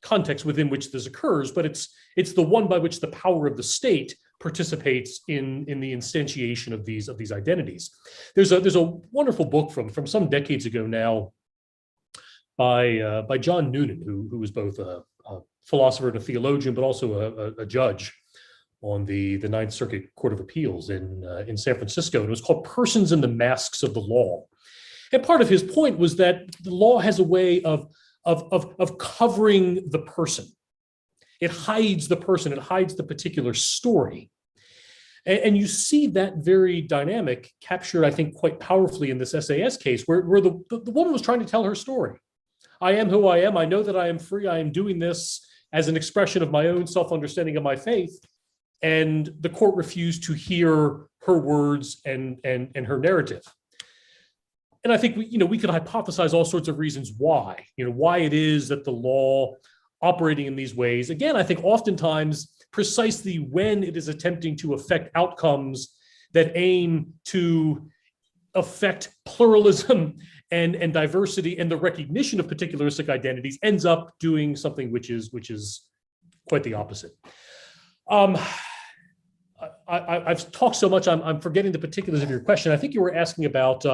context within which this occurs, but it's the one by which the power of the state participates in the instantiation of these identities. There's a wonderful book from some decades ago now by John Noonan, who was both a philosopher and a theologian, but also a judge on the Ninth Circuit Court of Appeals in San Francisco. And it was called Persons and the Masks of the Law. And part of his point was that the law has a way of covering the person. It hides the person, it hides the particular story. And you see that very dynamic captured, I think, quite powerfully in this SAS case, where the woman was trying to tell her story. I am who I am. I know that I am free. I am doing this as an expression of my own self-understanding of my faith. And the court refused to hear her words and her narrative. And I think we could hypothesize all sorts of reasons why it is that the law operating in these ways, again, I think oftentimes precisely when it is attempting to affect outcomes that aim to affect pluralism and diversity and the recognition of particularistic identities, ends up doing something which is quite the opposite. I've talked so much, I'm forgetting the particulars of your question. I think you were asking about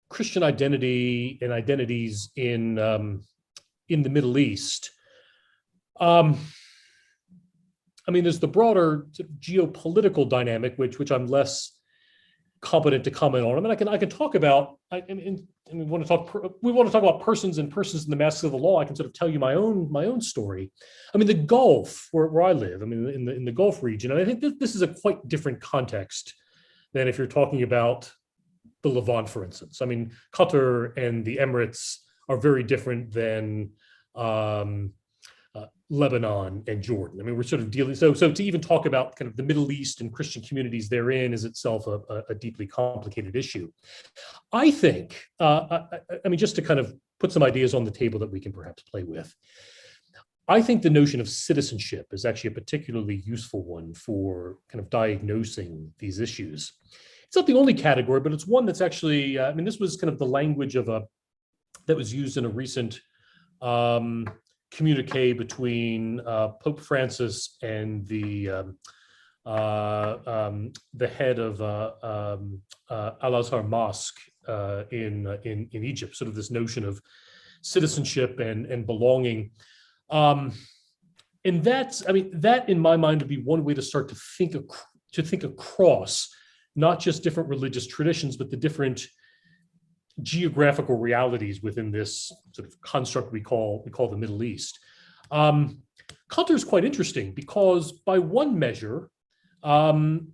Christian identity and identities in the Middle East. I mean, there's the broader geopolitical dynamic, which I'm less competent to comment on. I mean, I can talk about. We want to talk about persons and the masks of the law. I can sort of tell you my own story. I mean, the Gulf, where I live. I mean, in the Gulf region, and I think this is a quite different context than if you're talking about the Levant, for instance. I mean, Qatar and the Emirates are very different than Lebanon and Jordan. I mean, we're sort of dealing, so to even talk about kind of the Middle East and Christian communities therein is itself a deeply complicated issue. I think, I mean, just to kind of put some ideas on the table that we can perhaps play with, I think the notion of citizenship is actually a particularly useful one for kind of diagnosing these issues. It's not the only category, but it's one that's actually, I mean, this was kind of the language of that was used in a recent communique between Pope Francis and the head of Al-Azhar Mosque in Egypt, sort of this notion of citizenship and belonging. And that's, I mean, that in my mind would be one way to start to think across not just different religious traditions, but the different geographical realities within this sort of construct we call the Middle East. Qatar is quite interesting because by one measure, one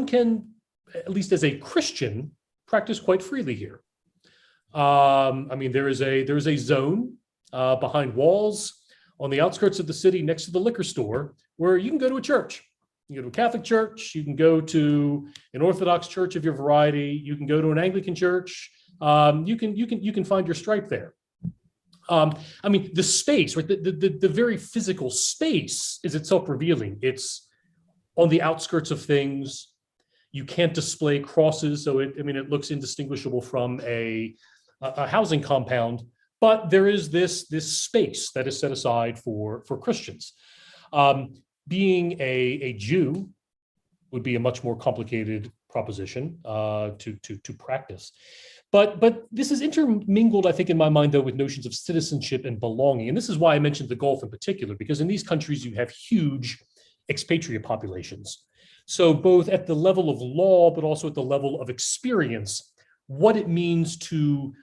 can, at least as a Christian, practice quite freely here. I mean, there is a zone behind walls on the outskirts of the city next to the liquor store where you can go to a church. You can go to a Catholic church, you can go to an Orthodox church of your variety, you can go to an Anglican church, you can find your stripe there. I mean, the space, right? The very physical space is itself revealing. It's on the outskirts of things. You can't display crosses, so it looks indistinguishable from a housing compound. But there is this space that is set aside for Christians. Being a Jew would be a much more complicated proposition to practice. But this is intermingled, I think, in my mind, though, with notions of citizenship and belonging. And this is why I mentioned the Gulf in particular, because in these countries, you have huge expatriate populations. So both at the level of law, but also at the level of experience, what it means to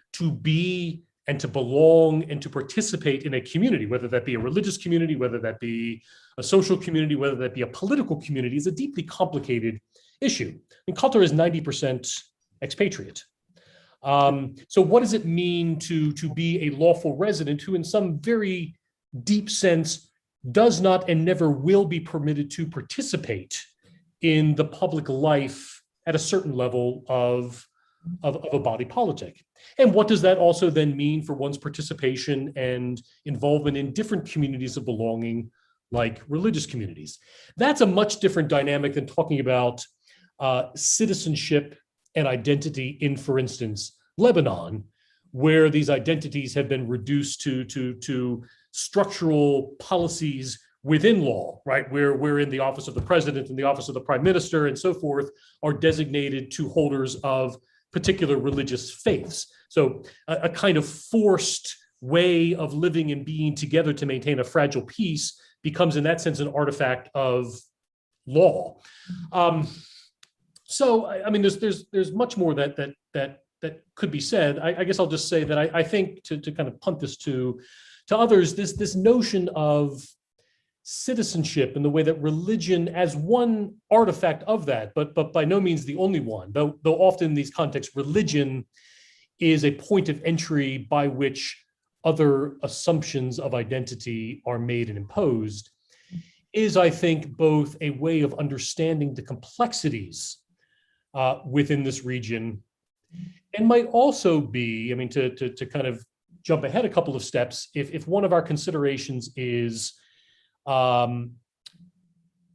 be and to belong and to participate in a community, whether that be a religious community, whether that be a social community, whether that be a political community, is a deeply complicated issue. And Qatar is 90% expatriate. So what does it mean to be a lawful resident who in some very deep sense does not and never will be permitted to participate in the public life at a certain level of a body politic? And what does that also then mean for one's participation and involvement in different communities of belonging, like religious communities? That's a much different dynamic than talking about citizenship and identity in, for instance, Lebanon, where these identities have been reduced to structural policies within law, right? Where in the office of the president and the office of the prime minister and so forth are designated to holders of particular religious faiths. So a kind of forced way of living and being together to maintain a fragile peace becomes, in that sense, an artifact of law. So I mean, there's much more that could be said. I guess I'll just say that I think to kind of punt this to others, this notion of citizenship and the way that religion as one artifact of that, but by no means the only one, though often in these contexts, religion is a point of entry by which other assumptions of identity are made and imposed, is, I think, both a way of understanding the complexities within this region, and might also be, I mean, to kind of jump ahead a couple of steps, if one of our considerations is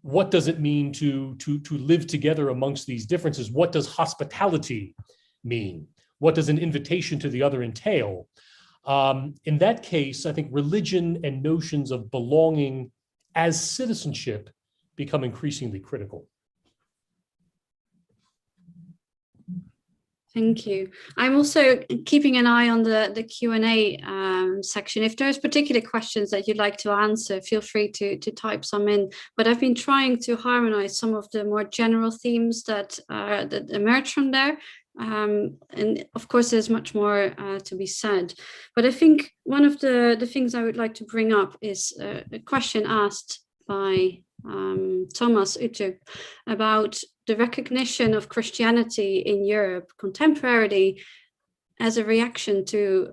what does it mean to live together amongst these differences? What does hospitality mean? What does an invitation to the other entail? In that case, I think religion and notions of belonging as citizenship become increasingly critical. Thank you. I'm also keeping an eye on the Q&A section. If there's particular questions that you'd like to answer, feel free to type some in. But I've been trying to harmonize some of the more general themes that emerge from there. And of course, there's much more to be said. But I think one of the things I would like to bring up is a question asked by Thomas Utug about the recognition of Christianity in Europe contemporarily as a reaction to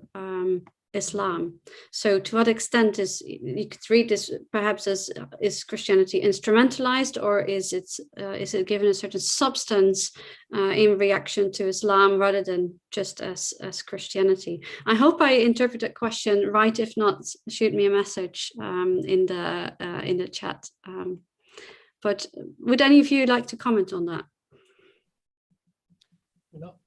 Islam. So to what extent you could read this perhaps as, is Christianity instrumentalized, or is it given a certain substance in reaction to Islam rather than just as Christianity? I hope I interpret that question right. If not, shoot me a message in the chat. But would any of you like to comment on that?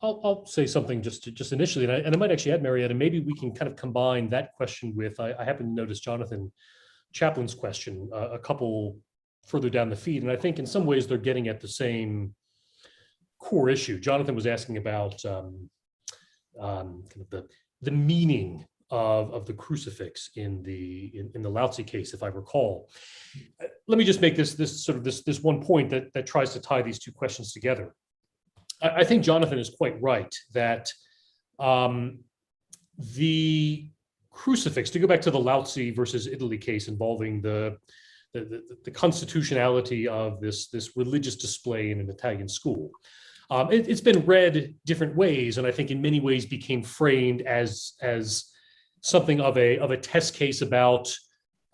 I'll say something just initially, and I might actually add, Marietta, maybe we can kind of combine that question with, I happen to notice Jonathan Chaplin's question a couple further down the feed, and I think in some ways they're getting at the same core issue. Jonathan was asking about kind of the meaning of the crucifix in the Laozi case, if I recall. Let me just make this one point that tries to tie these two questions together. I think Jonathan is quite right that the crucifix, to go back to the Laozi versus Italy case involving the constitutionality of this religious display in an Italian school, it's been read different ways, and I think in many ways became framed as something of a test case about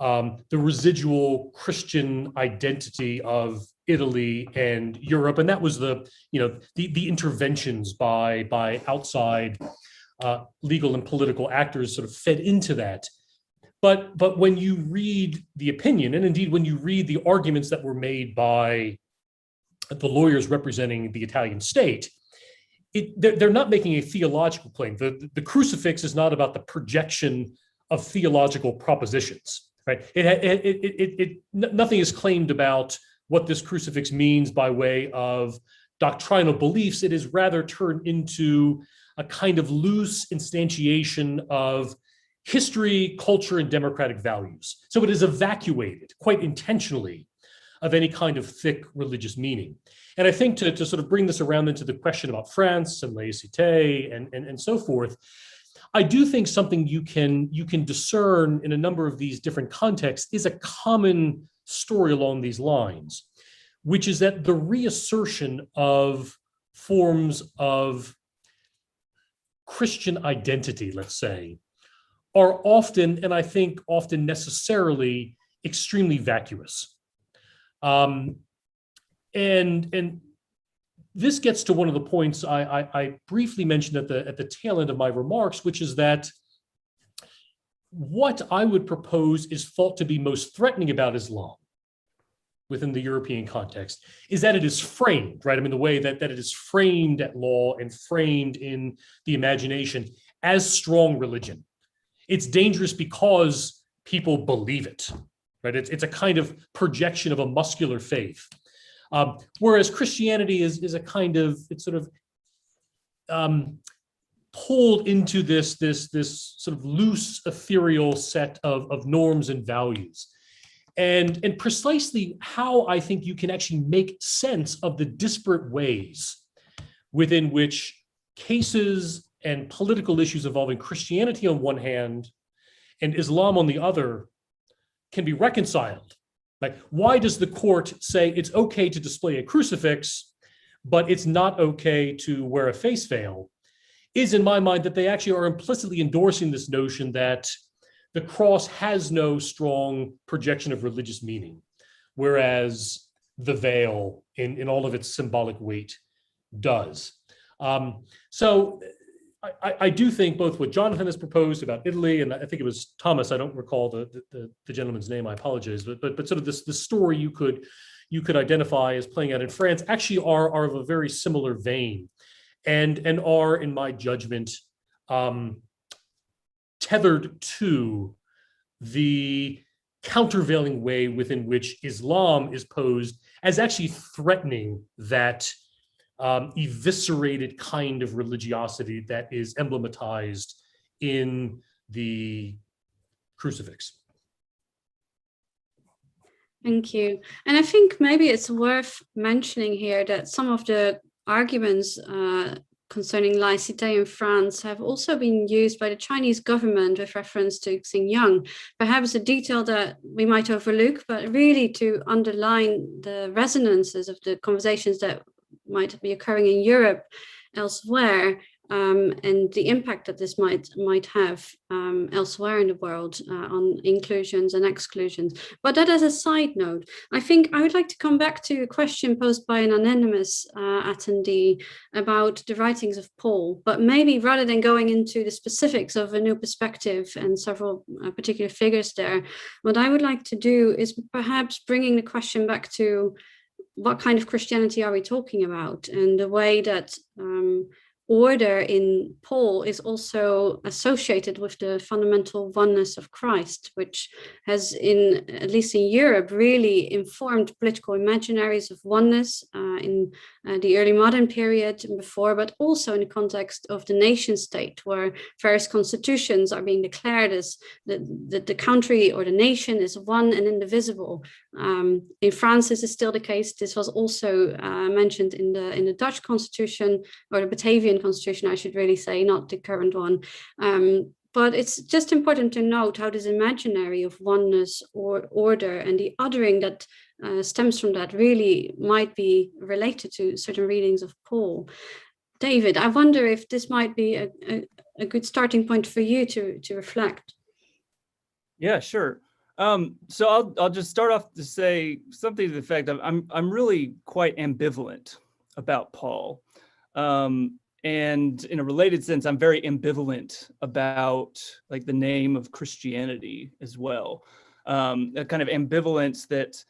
the residual Christian identity of Italy and Europe, and that was the interventions by outside legal and political actors sort of fed into that. But when you read the opinion, and indeed when you read the arguments that were made by the lawyers representing the Italian state, they're not making a theological claim. The crucifix is not about the projection of theological propositions, right? Nothing is claimed about what this crucifix means by way of doctrinal beliefs. It is rather turned into a kind of loose instantiation of history, culture, and democratic values. So it is evacuated quite intentionally of any kind of thick religious meaning. And I think to sort of bring this around into the question about France and laïcité and so forth, I do think something you can discern in a number of these different contexts is a common story along these lines, which is that the reassertion of forms of Christian identity, let's say, are often, and I think often necessarily, extremely vacuous. And this gets to one of the points I briefly mentioned at the tail end of my remarks, which is that what I would propose is thought to be most threatening about Islam within the European context is that it is framed, right? I mean, the way that it is framed at law and framed in the imagination as strong religion. It's dangerous because people believe it, right? It's a kind of projection of a muscular faith. Whereas Christianity is a kind of, it's sort of pulled into this sort of loose, ethereal set of norms and values. And precisely how I think you can actually make sense of the disparate ways within which cases and political issues involving Christianity on one hand and Islam on the other can be reconciled. Like, why does the court say it's okay to display a crucifix, but it's not okay to wear a face veil? Is in my mind that they actually are implicitly endorsing this notion that the cross has no strong projection of religious meaning, whereas the veil in all of its symbolic weight does. So I do think both what Jonathan has proposed about Italy, and I think it was Thomas, I don't recall the gentleman's name, I apologize, but sort of the story you could identify as playing out in France actually are of a very similar vein and are, in my judgment, tethered to the countervailing way within which Islam is posed as actually threatening that eviscerated kind of religiosity that is emblematized in the crucifix. Thank you. And I think maybe it's worth mentioning here that some of the arguments concerning laïcité in France have also been used by the Chinese government with reference to Xinjiang. Perhaps a detail that we might overlook, but really to underline the resonances of the conversations that might be occurring in Europe elsewhere. and the impact that this might have elsewhere in the world on inclusions and exclusions. But that as a side note, I think I would like to come back to a question posed by an anonymous attendee about the writings of Paul, but maybe rather than going into the specifics of a new perspective and several particular figures there, what I would like to do is perhaps bringing the question back to what kind of Christianity are we talking about, and the way that order in Paul is also associated with the fundamental oneness of Christ, which has, at least in Europe, really informed political imaginaries of oneness in the early modern period and before, but also in the context of the nation state, where various constitutions are being declared as the country or the nation is one and indivisible. In France, this is still the case. This was also mentioned in the Dutch constitution, or the Batavian constitution, I should really say, not the current one. But it's just important to note how this imaginary of oneness or order and the othering that stems from that really might be related to certain readings of Paul. David, I wonder if this might be a good starting point for you to reflect. Yeah, sure. So I'll just start off to say something to the effect of I'm really quite ambivalent about Paul. And in a related sense, I'm very ambivalent about like the name of Christianity as well. A kind of ambivalence that,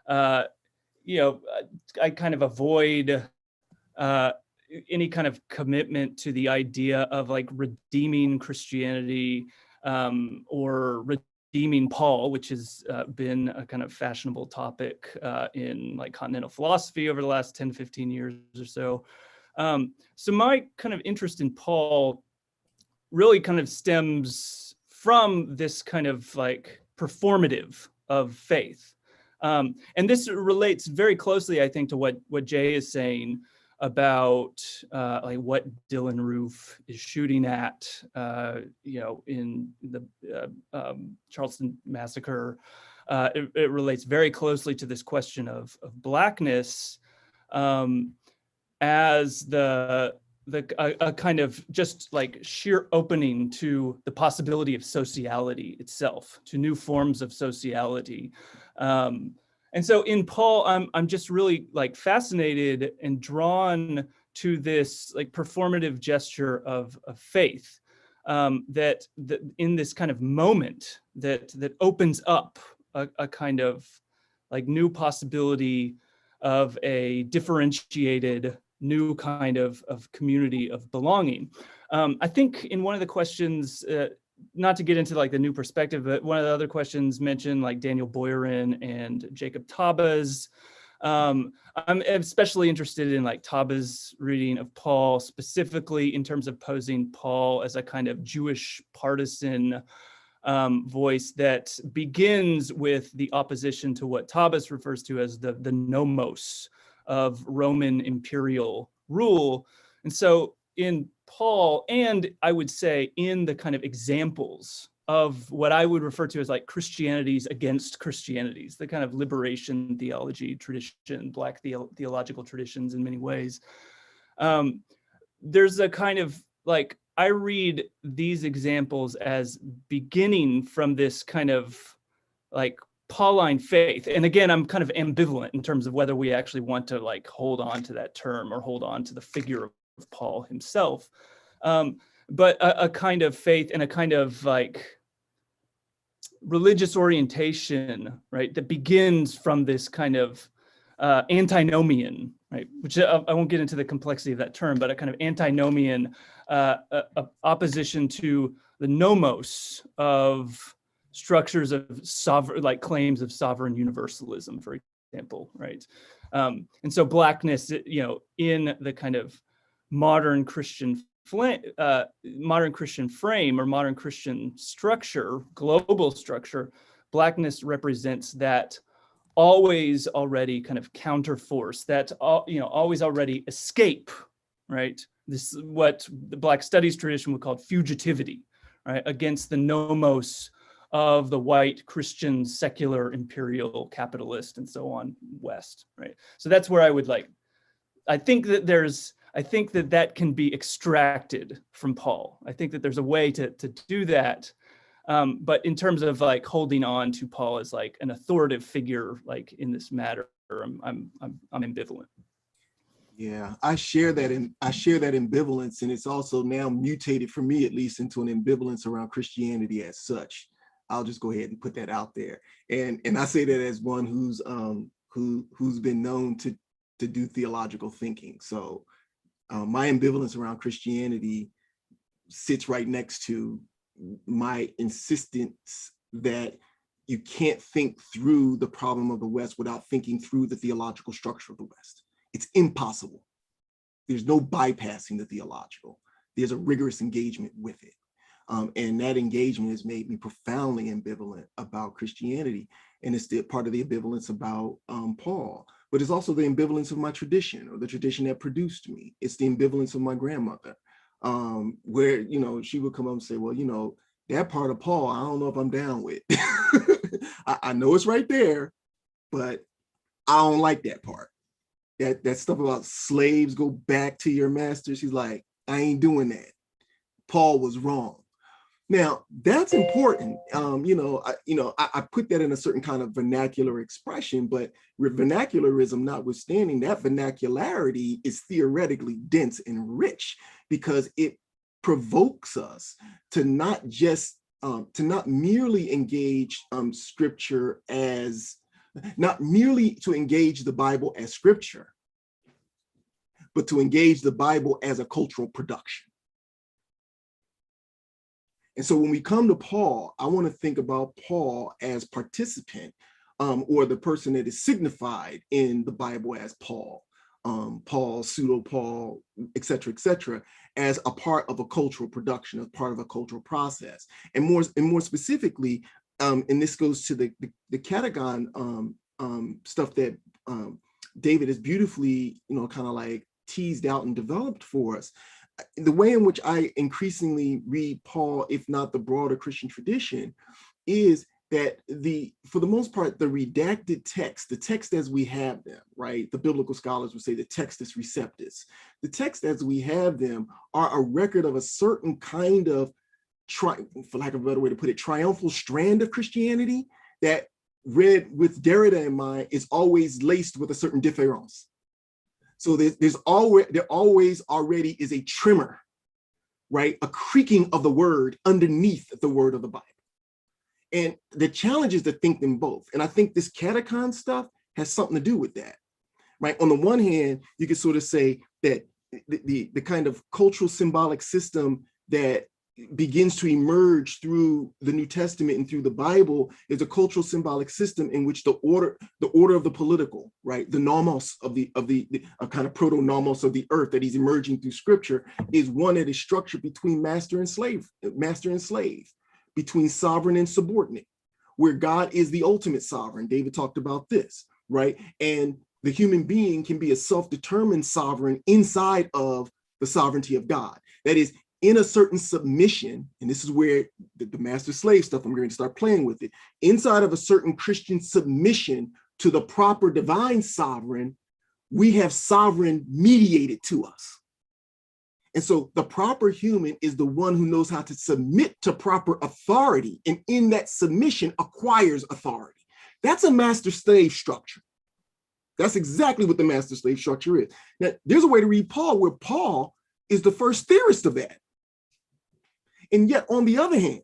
I kind of avoid any kind of commitment to the idea of like redeeming Christianity or redeeming Paul, which has been a kind of fashionable topic in like continental philosophy over the last 10, 15 years or so. So my kind of interest in Paul really kind of stems from this kind of like performative of faith. And this relates very closely, I think, to what Jay is saying about like what Dylan Roof is shooting at, in the Charleston massacre. It relates very closely to this question of Blackness as a kind of just like sheer opening to the possibility of sociality itself, to new forms of sociality. And so in Paul, I'm just really like fascinated and drawn to this like performative gesture of faith that in this kind of moment that opens up a kind of like new possibility of a differentiated new kind of community of belonging. I think in one of the questions, not to get into like the new perspective, but one of the other questions mentioned like Daniel Boyarin and Jacob Taba's. I'm especially interested in like Taba's reading of Paul, specifically in terms of posing Paul as a kind of Jewish partisan voice that begins with the opposition to what Taubes refers to as the nomos of Roman imperial rule. And so in Paul, and I would say in the kind of examples of what I would refer to as like Christianities against Christianities, the kind of liberation theology tradition, Black theological traditions in many ways, there's a kind of like, I read these examples as beginning from this kind of like Pauline faith. And again, I'm kind of ambivalent in terms of whether we actually want to like hold on to that term or hold on to the figure of Paul himself. But a kind of faith and a kind of like religious orientation, right, that begins from this kind of antinomian, right, which I won't get into the complexity of that term, but a kind of antinomian opposition to the nomos of structures of sovereign, like claims of sovereign universalism, for example, right? And so Blackness, in the kind of modern Christian frame or modern Christian structure, global structure, Blackness represents that always already kind of counterforce, that always already escape, right? This is what the Black studies tradition would call fugitivity, right? Against the nomos of the white Christian secular imperial capitalist and so on West, right? So that's where I would like, I think that there's I think that that can be extracted from Paul. I think that there's a way to do that. But in terms of like holding on to Paul as like an authoritative figure, like in this matter, I'm ambivalent. Yeah, I share that ambivalence, and it's also now mutated for me, at least, into an ambivalence around Christianity as such. I'll just go ahead and put that out there, and I say that as one who's been known to do theological thinking. So my ambivalence around Christianity sits right next to my insistence that you can't think through the problem of the West without thinking through the theological structure of the West. It's impossible. There's no bypassing the theological. There's a rigorous engagement with it. And that engagement has made me profoundly ambivalent about Christianity. And it's part of the ambivalence about Paul. But it's also the ambivalence of my tradition, or the tradition that produced me. It's the ambivalence of my grandmother, where, you know, she would come up and say, well, you know, that part of Paul, I don't know if I'm down with. I know it's right there, but I don't like that part. That stuff about slaves go back to your master. She's like, I ain't doing that. Paul was wrong. Now that's important. I put that in a certain kind of vernacular expression, but with vernacularism notwithstanding, that vernacularity is theoretically dense and rich because it provokes us to not merely engage scripture as, not merely to engage the Bible as scripture, but to engage the Bible as a cultural production. And so when we come to Paul, I want to think about Paul as participant, or the person that is signified in the Bible as Paul, Paul, pseudo-Paul, et cetera, as a part of a cultural production, as part of a cultural process. And more specifically, and this goes to the Catagon stuff that David has beautifully, kind of like teased out and developed for us. The way in which I increasingly read Paul, if not the broader Christian tradition, is that for the most part, the redacted text, the text as we have them, right? The biblical scholars would say the textus receptus. The text as we have them are a record of a certain kind of, for lack of a better way to put it, triumphal strand of Christianity that, read with Derrida in mind, is always laced with a certain différance. So there always already is a tremor, right? A creaking of the word underneath the word of the Bible. And the challenge is to think them both. And I think this catechon stuff has something to do with that, right? On the one hand, you could sort of say that the kind of cultural symbolic system that begins to emerge through the New Testament and through the Bible is a cultural symbolic system in which the order of the political, right, the nomos of the kind of proto-nomos of the earth that is emerging through scripture is one that is structured between master and slave, between sovereign and subordinate, where God is the ultimate sovereign. David talked about this, right? And the human being can be a self-determined sovereign inside of the sovereignty of God. That is, in a certain submission, and this is where the master-slave stuff, I'm going to start playing with it, inside of a certain Christian submission to the proper divine sovereign, we have sovereign mediated to us. And so the proper human is the one who knows how to submit to proper authority, and in that submission acquires authority. That's a master-slave structure. That's exactly what the master-slave structure is. Now, there's a way to read Paul where Paul is the first theorist of that. And yet, on the other hand,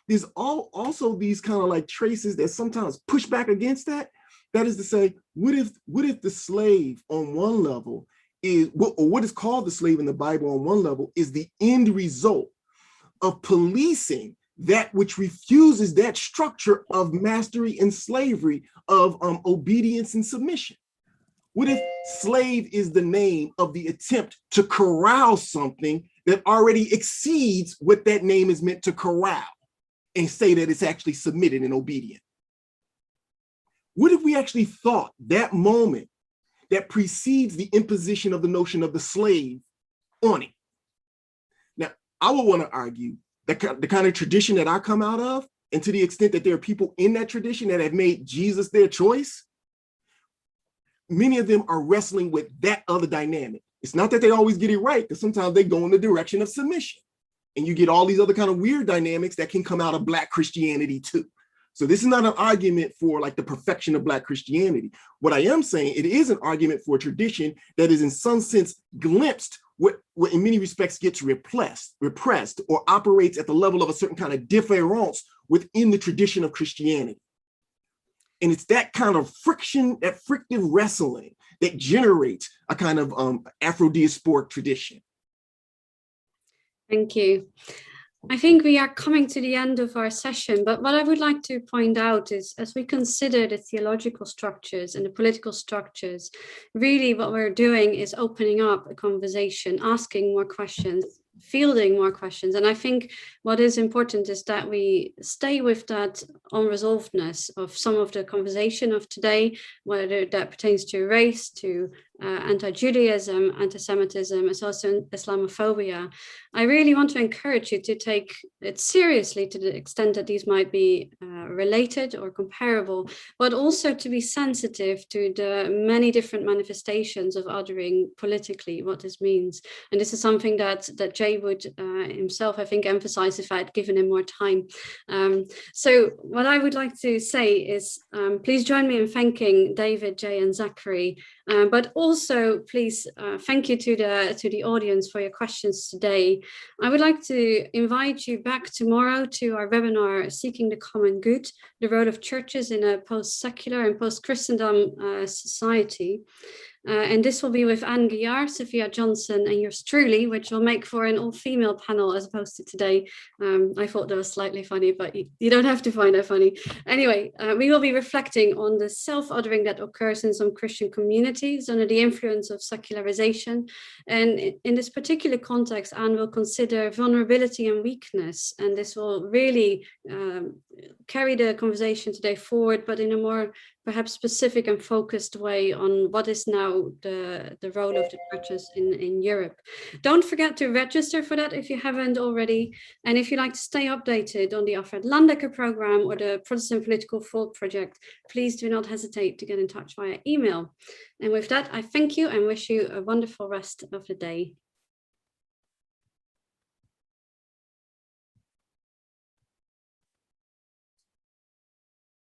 there's also these kind of like traces that sometimes push back against that. That is to say, what if the slave on one level is, or what is called the slave in the Bible on one level is the end result of policing that which refuses that structure of mastery and slavery, of obedience and submission? What if slave is the name of the attempt to corral something that already exceeds what that name is meant to corral, and say that it's actually submitted and obedient? What if we actually thought that moment that precedes the imposition of the notion of the slave on it? Now, I would want to argue that the kind of tradition that I come out of, and to the extent that there are people in that tradition that have made Jesus their choice, many of them are wrestling with that other dynamic. It's not that they always get it right, because sometimes they go in the direction of submission. And you get all these other kind of weird dynamics that can come out of Black Christianity too. So this is not an argument for like the perfection of Black Christianity. What I am saying, it is an argument for a tradition that is in some sense glimpsed, what in many respects gets repressed or operates at the level of a certain kind of différance within the tradition of Christianity. And it's that kind of friction, that frictive wrestling that generates a kind of Afro-diasporic tradition. Thank you. I think we are coming to the end of our session, but what I would like to point out is, as we consider the theological structures and the political structures, really what we're doing is opening up a conversation, asking more questions, fielding more questions. And I think what is important is that we stay with that unresolvedness of some of the conversation of today, whether that pertains to race, to anti-Judaism, anti-Semitism, as also Islamophobia. I really want to encourage you to take it seriously to the extent that these might be related or comparable, but also to be sensitive to the many different manifestations of othering politically, what this means. And this is something that Jay would himself, I think, emphasize if I had given him more time. So what I would like to say is, please join me in thanking David, Jay, and Zachary. But also, please, thank you to the audience for your questions today. I would like to invite you back tomorrow to our webinar, Seeking the Common Good, the Role of Churches in a Post-Secular and Post-Christendom Society. And this will be with Anne Guillard, Sophia Johnson, and yours truly, which will make for an all-female panel as opposed to today. I thought that was slightly funny, but you don't have to find that funny. Anyway, we will be reflecting on the self-othering that occurs in some Christian communities under the influence of secularization. And in this particular context, Anne will consider vulnerability and weakness. And this will really carry the conversation today forward, but in a more perhaps specific and focused way on what is now the role of the churches in Europe. Don't forget to register for that if you haven't already. And if you'd like to stay updated on the Alfred Landecker program or the Protestant Political Thought Project, please do not hesitate to get in touch via email. And with that, I thank you and wish you a wonderful rest of the day.